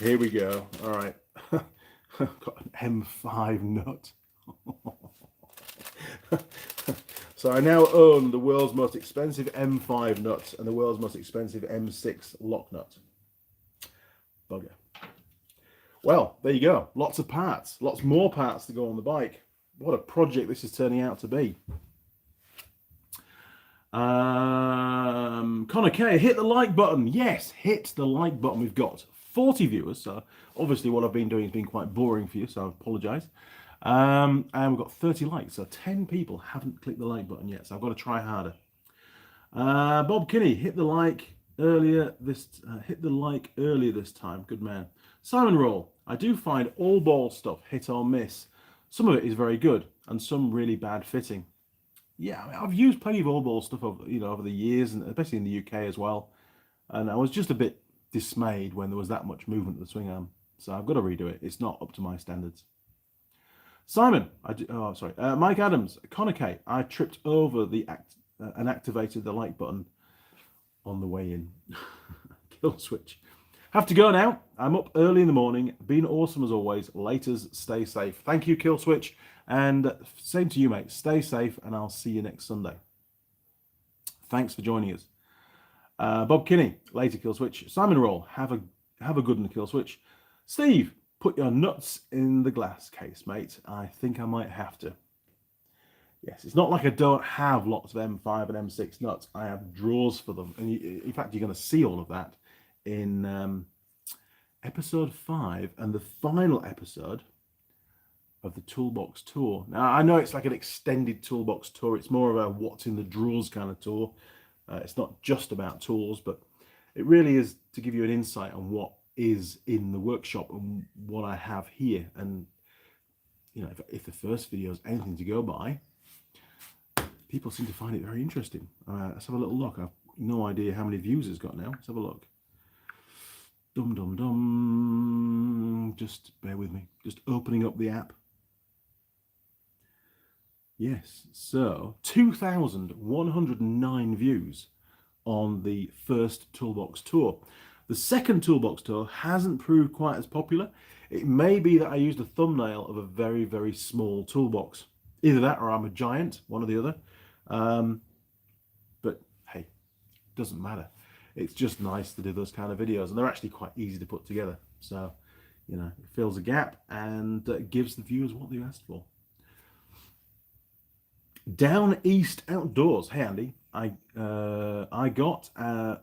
Here we go. All right. Got an M5 nut. So I now own the world's most expensive M5 nut and the world's most expensive M6 lock nut. Bugger. Well, there you go. Lots of parts. Lots more parts to go on the bike. What a project this is turning out to be. Connor K, hit the like button. Yes, hit the like button. We've got 40 viewers, so obviously what I've been doing has been quite boring for you, so I apologise. And we've got 30 likes, so 10 people haven't clicked the like button yet, so I've got to try harder. Bob Kinney, hit the like earlier this time. Good man. Simon Roll, I do find all ball stuff hit or miss. Some of it is very good and some really bad fitting. Yeah, I mean, I've used plenty of all ball stuff over the years, and especially in the UK as well. And I was just a bit dismayed when there was that much movement of the swing arm. So I've got to redo it. It's not up to my standards. Simon, Mike Adams, Connor K, I tripped over and activated the like button on the way in. Kill switch. Have to go now. I'm up early in the morning. Been awesome as always. Laters, stay safe. Thank you, Kill Switch. And same to you, mate. Stay safe, and I'll see you next Sunday. Thanks for joining us. Bob Kinney, later Kill Switch. Simon Roll, have a good one, Kill Switch. Steve, put your nuts in the glass case, mate. I think I might have to. Yes, it's not like I don't have lots of M5 and M6 nuts. I have drawers for them. And in fact, you're going to see all of that in episode 5 and the final episode of the Toolbox tour. Now, I know it's like an extended Toolbox tour. It's more of a what's in the drawers kind of tour. It's not just about tools, but it really is to give you an insight on what is in the workshop and what I have here. And, you know, if the first video is anything to go by, people seem to find it very interesting. Let's have a little look. I've no idea how many views it's got now. Let's have a look. Dum dum dum. Just bear with me. Just opening up the app. Yes, so 2,109 views on the first Toolbox tour. The second Toolbox tour hasn't proved quite as popular. It may be that I used a thumbnail of a very, very small toolbox. Either that or I'm a giant, one or the other. But hey, doesn't matter. It's just nice to do those kind of videos, and they're actually quite easy to put together. So, you know, it fills a gap and gives the viewers what they asked for. Down East Outdoors. Hey Andy, I got an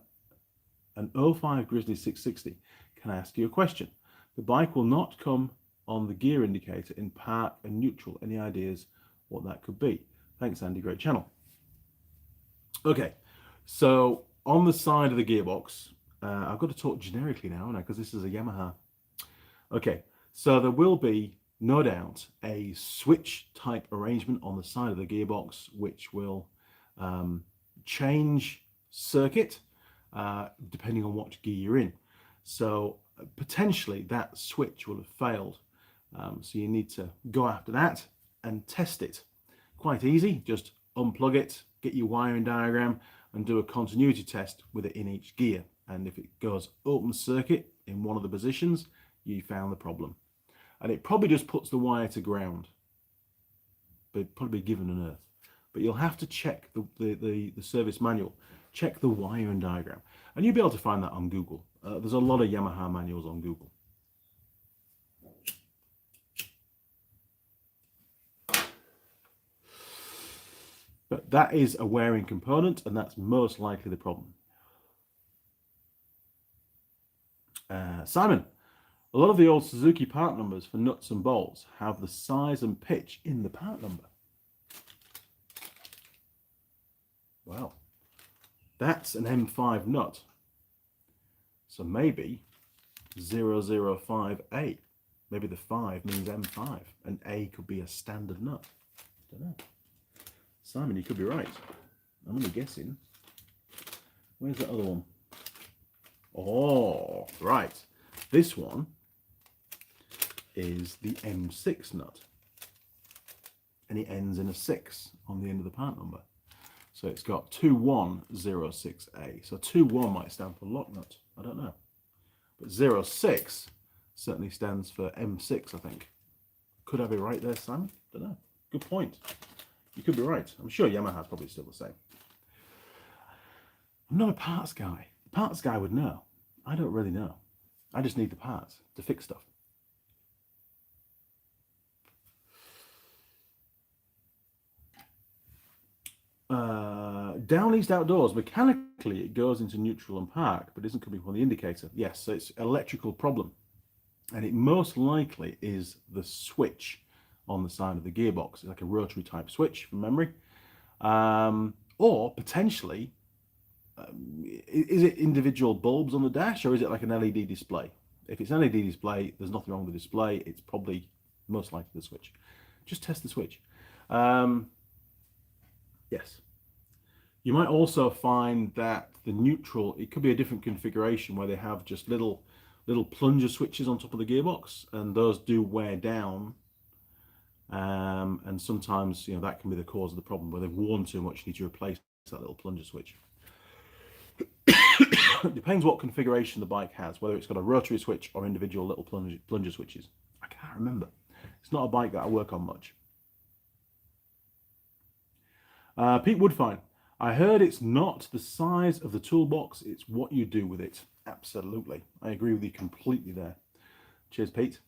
05 Grizzly 660. Can I ask you a question? The bike will not come on the gear indicator in park and neutral. Any ideas what that could be? Thanks Andy, great channel. Okay, so on the side of the gearbox, I've got to talk generically now, because this is a Yamaha. Okay, so there will be no doubt a switch type arrangement on the side of the gearbox which will change circuit depending on what gear you're in. So potentially that switch will have failed, so you need to go after that and test it. Quite easy, just unplug it, get your wiring diagram and do a continuity test with it in each gear, and if it goes open circuit in one of the positions, you found the problem. And it probably just puts the wire to ground, but probably given an earth. But you'll have to check the service manual, check the wiring diagram, and you'll be able to find that on Google. There's a lot of Yamaha manuals on Google. But that is a wearing component, and that's most likely the problem. Simon. A lot of the old Suzuki part numbers for nuts and bolts have the size and pitch in the part number. Wow, that's an M5 nut. So maybe 005A. Maybe the 5 means M5 and A could be a standard nut. Don't know. Simon, you could be right. I'm only guessing. Where's that other one? Oh, right. This one is the M6 nut, and it ends in a 6 on the end of the part number. So it's got 2106A. So 21 might stand for lock nut, I don't know. But 06 certainly stands for M6, I think. Could I be right there, Sam? Don't know. Good point. You could be right. I'm sure Yamaha's probably still the same. I'm not a parts guy. The parts guy would know. I don't really know. I just need the parts to fix stuff. Down East Outdoors, mechanically it goes into neutral and park, but isn't coming from the indicator. Yes, so it's an electrical problem, and it most likely is the switch on the side of the gearbox. It's like a rotary type switch from memory, or potentially is it individual bulbs on the dash, or is it like an LED display? If it's an LED display, there's nothing wrong with the display. It's probably most likely the switch. Just test the switch. Yes. You might also find that the neutral, it could be a different configuration where they have just little plunger switches on top of the gearbox, and those do wear down. And sometimes, you know, that can be the cause of the problem, where they've worn too much. You need to replace that little plunger switch. It depends what configuration the bike has, whether it's got a rotary switch or individual little plunger switches. I can't remember. It's not a bike that I work on much. Pete Woodfine. I heard it's not the size of the toolbox, it's what you do with it. Absolutely. I agree with you completely there. Cheers, Pete.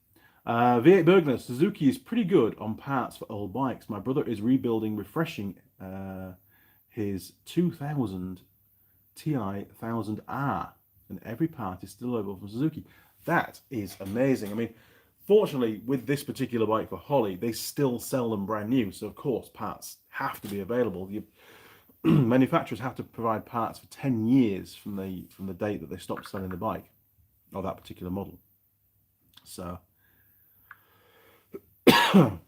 V8 Bergner. Suzuki is pretty good on parts for old bikes. My brother is refreshing his 2000 Ti 1000R, and every part is still available from Suzuki. That is amazing. I mean, fortunately, with this particular bike for Holly, they still sell them brand new. So, of course, parts have to be available. Manufacturers have to provide parts for 10 years from the date that they stopped selling the bike, or that particular model. So,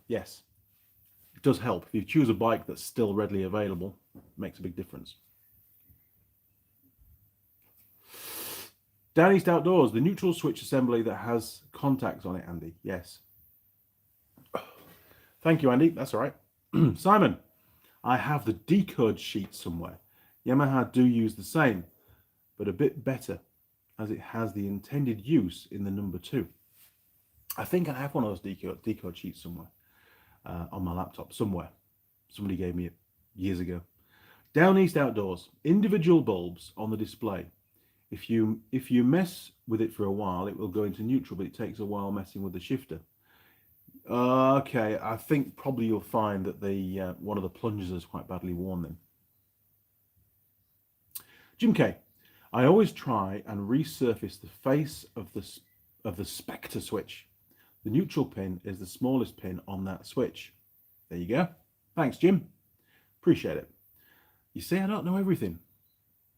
yes, it does help. If you choose a bike that's still readily available, it makes a big difference. Down East Outdoors, the neutral switch assembly that has contacts on it, Andy. Yes. Thank you, Andy. That's all right. Simon, I have the decode sheet somewhere. Yamaha do use the same, but a bit better, as it has the intended use in the number 2. I think I have one of those decode sheets somewhere on my laptop, somewhere. Somebody gave me it years ago. Down East Outdoors, individual bulbs on the display. If you mess with it for a while, it will go into neutral, but it takes a while messing with the shifter. Okay, I think probably you'll find that the one of the plungers is quite badly worn then. Jim K, I always try and resurface the face of the Spectre switch. The neutral pin is the smallest pin on that switch. There you go. Thanks, Jim. Appreciate it. You see, I don't know everything.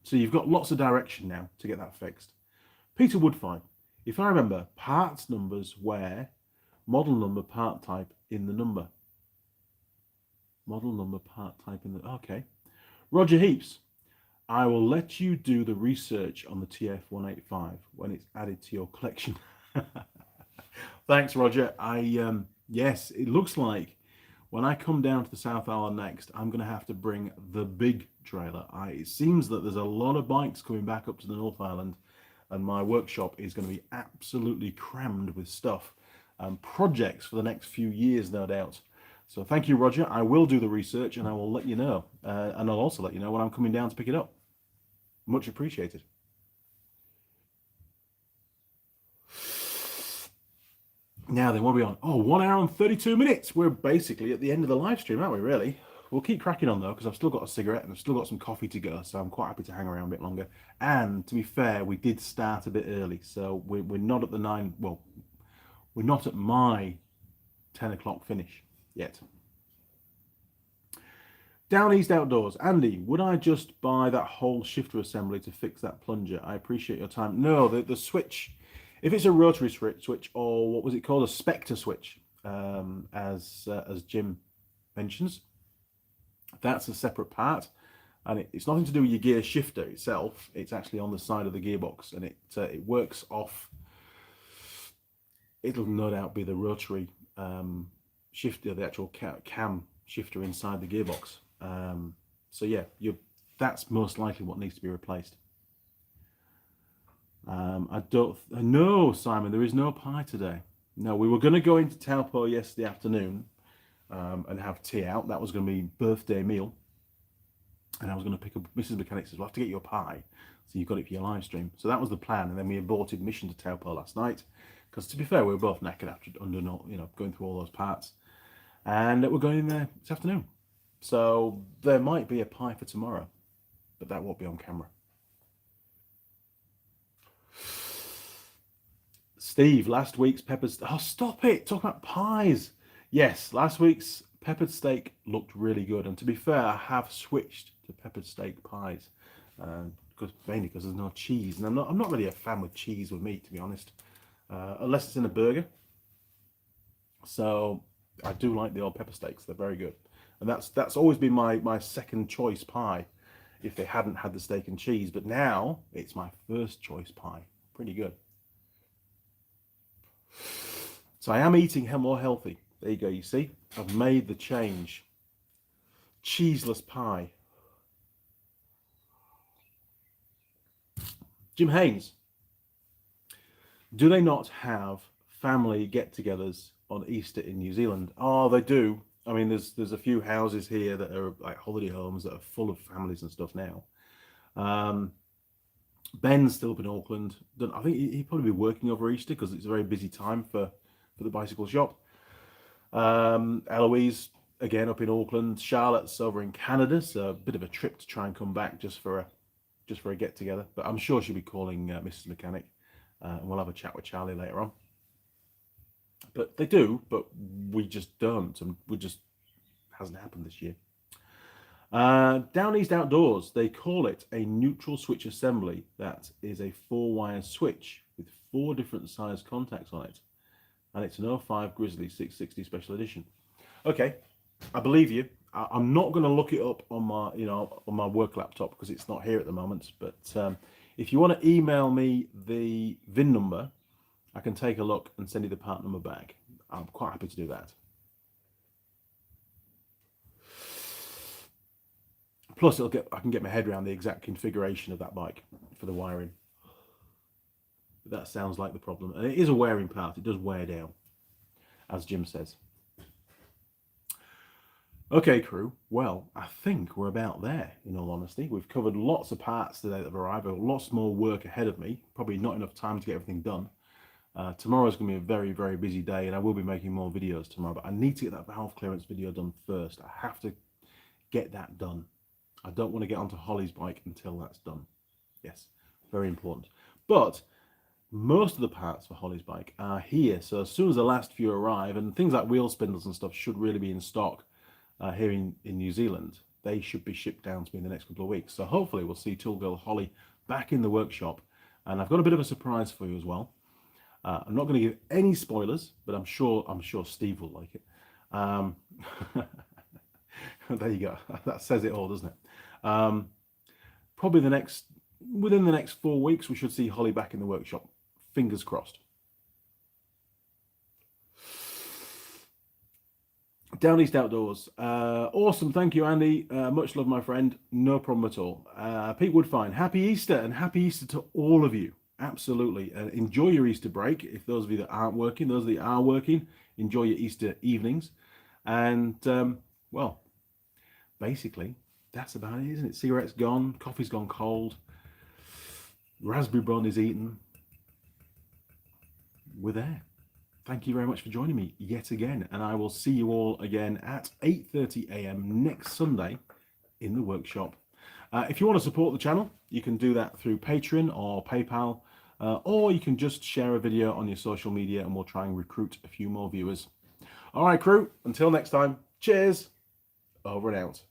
So you've got lots of direction now to get that fixed. Peter Woodfine, if I remember, parts numbers where model number, part type in the number. Model number, part type in the... Okay. Roger Heaps, I will let you do the research on the TF185 when it's added to your collection. Thanks, Roger. Yes, it looks like when I come down to the South Island next, I'm going to have to bring the big trailer. It seems that there's a lot of bikes coming back up to the North Island, and my workshop is going to be absolutely crammed with stuff and projects for the next few years, no doubt. So thank you, Roger. I will do the research, and I will let you know. And I'll also let you know when I'm coming down to pick it up. Much appreciated. Now then, what are we on? Oh, 1 hour and 32 minutes. We're basically at the end of the live stream, aren't we, really? We'll keep cracking on, though, because I've still got a cigarette and I've still got some coffee to go, so I'm quite happy to hang around a bit longer. And, to be fair, we did start a bit early, so we're not at the 9... Well, we're not at my 10 o'clock finish yet. Down East Outdoors. Andy, would I just buy that whole shifter assembly to fix that plunger? I appreciate your time. No, the switch... If it's a rotary switch, or what was it called, a Spectre switch, as Jim mentions, that's a separate part, and it's nothing to do with your gear shifter itself. It's actually on the side of the gearbox, and it works off. It'll no doubt be the rotary shifter, the actual cam shifter inside the gearbox. So yeah, that's most likely what needs to be replaced. No, Simon, there is no pie today. No, we were going to go into Taupo yesterday afternoon and have tea out. That was going to be birthday meal. And I was going to pick up... Mrs. Mechanic says, we'll have to get you a pie. So you've got it for your live stream. So that was the plan. And then we aborted mission to Taupo last night. Because to be fair, we were both knackered after going through all those parts. And we're going in there this afternoon. So there might be a pie for tomorrow. But that won't be on camera. Steve, last week's peppered... Oh, stop it! Talk about pies. Yes, last week's peppered steak looked really good. And to be fair, I have switched to peppered steak pies. Mainly because there's no cheese. And I'm not really a fan with cheese with meat, to be honest. Unless it's in a burger. So I do like the old pepper steaks. They're very good. And that's always been my second choice pie if they hadn't had the steak and cheese. But now it's my first choice pie. Pretty good. So I am eating more healthy. There you go, you see? I've made the change. Cheeseless pie. Jim Haynes. Do they not have family get-togethers on Easter in New Zealand? Oh, they do. I mean, there's a few houses here that are like holiday homes that are full of families and stuff now. Ben's still up in Auckland. I think he'd probably be working over Easter because it's a very busy time for the bicycle shop. Eloise, again, up in Auckland. Charlotte's over in Canada, so a bit of a trip to try and come back just for a get-together. But I'm sure she'll be calling Mrs. Mechanic. and we'll have a chat with Charlie later on. But they do, but we just don't, and we just hasn't happened this year. Down East Outdoors, they call it a neutral switch assembly. That is a 4-wire switch with 4 different size contacts on it, and it's an 05 Grizzly 660 Special Edition. Okay, I believe you. I'm not going to look it up on my, on my work laptop because it's not here at the moment. But if you want to email me the VIN number, I can take a look and send you the part number back. I'm quite happy to do that. Plus, I can get my head around the exact configuration of that bike for the wiring. That sounds like the problem. And it is a wearing part. It does wear down, as Jim says. Okay, crew. Well, I think we're about there, in all honesty. We've covered lots of parts today that have arrived. I've got lots more work ahead of me. Probably not enough time to get everything done. Tomorrow's going to be a very, very busy day, and I will be making more videos tomorrow. But I need to get that valve clearance video done first. I have to get that done. I don't want to get onto Holly's bike until that's done. Yes, very important. But most of the parts for Holly's bike are here. So as soon as the last few arrive, and things like wheel spindles and stuff should really be in stock here in New Zealand, they should be shipped down to me in the next couple of weeks. So hopefully we'll see Tool Girl Holly back in the workshop. And I've got a bit of a surprise for you as well. I'm not going to give any spoilers, but I'm sure Steve will like it. There you go. That says it all, doesn't it? Probably within the next 4 weeks, we should see Holly back in the workshop. Fingers crossed. Down East Outdoors. Awesome. Thank you, Andy. Much love, my friend. No problem at all. Pete Woodfine. Happy Easter, and happy Easter to all of you. Absolutely. Enjoy your Easter break. If those of you that aren't working, those that are working, enjoy your Easter evenings. And, well, basically, that's about it, isn't it? Cigarettes gone, coffee's gone cold, raspberry bun is eaten. We're there. Thank you very much for joining me yet again, and I will see you all again at 8:30 a.m. next Sunday in the workshop. If you want to support the channel, you can do that through Patreon or PayPal, or you can just share a video on your social media and we'll try and recruit a few more viewers. All right, crew, until next time, cheers, over and out.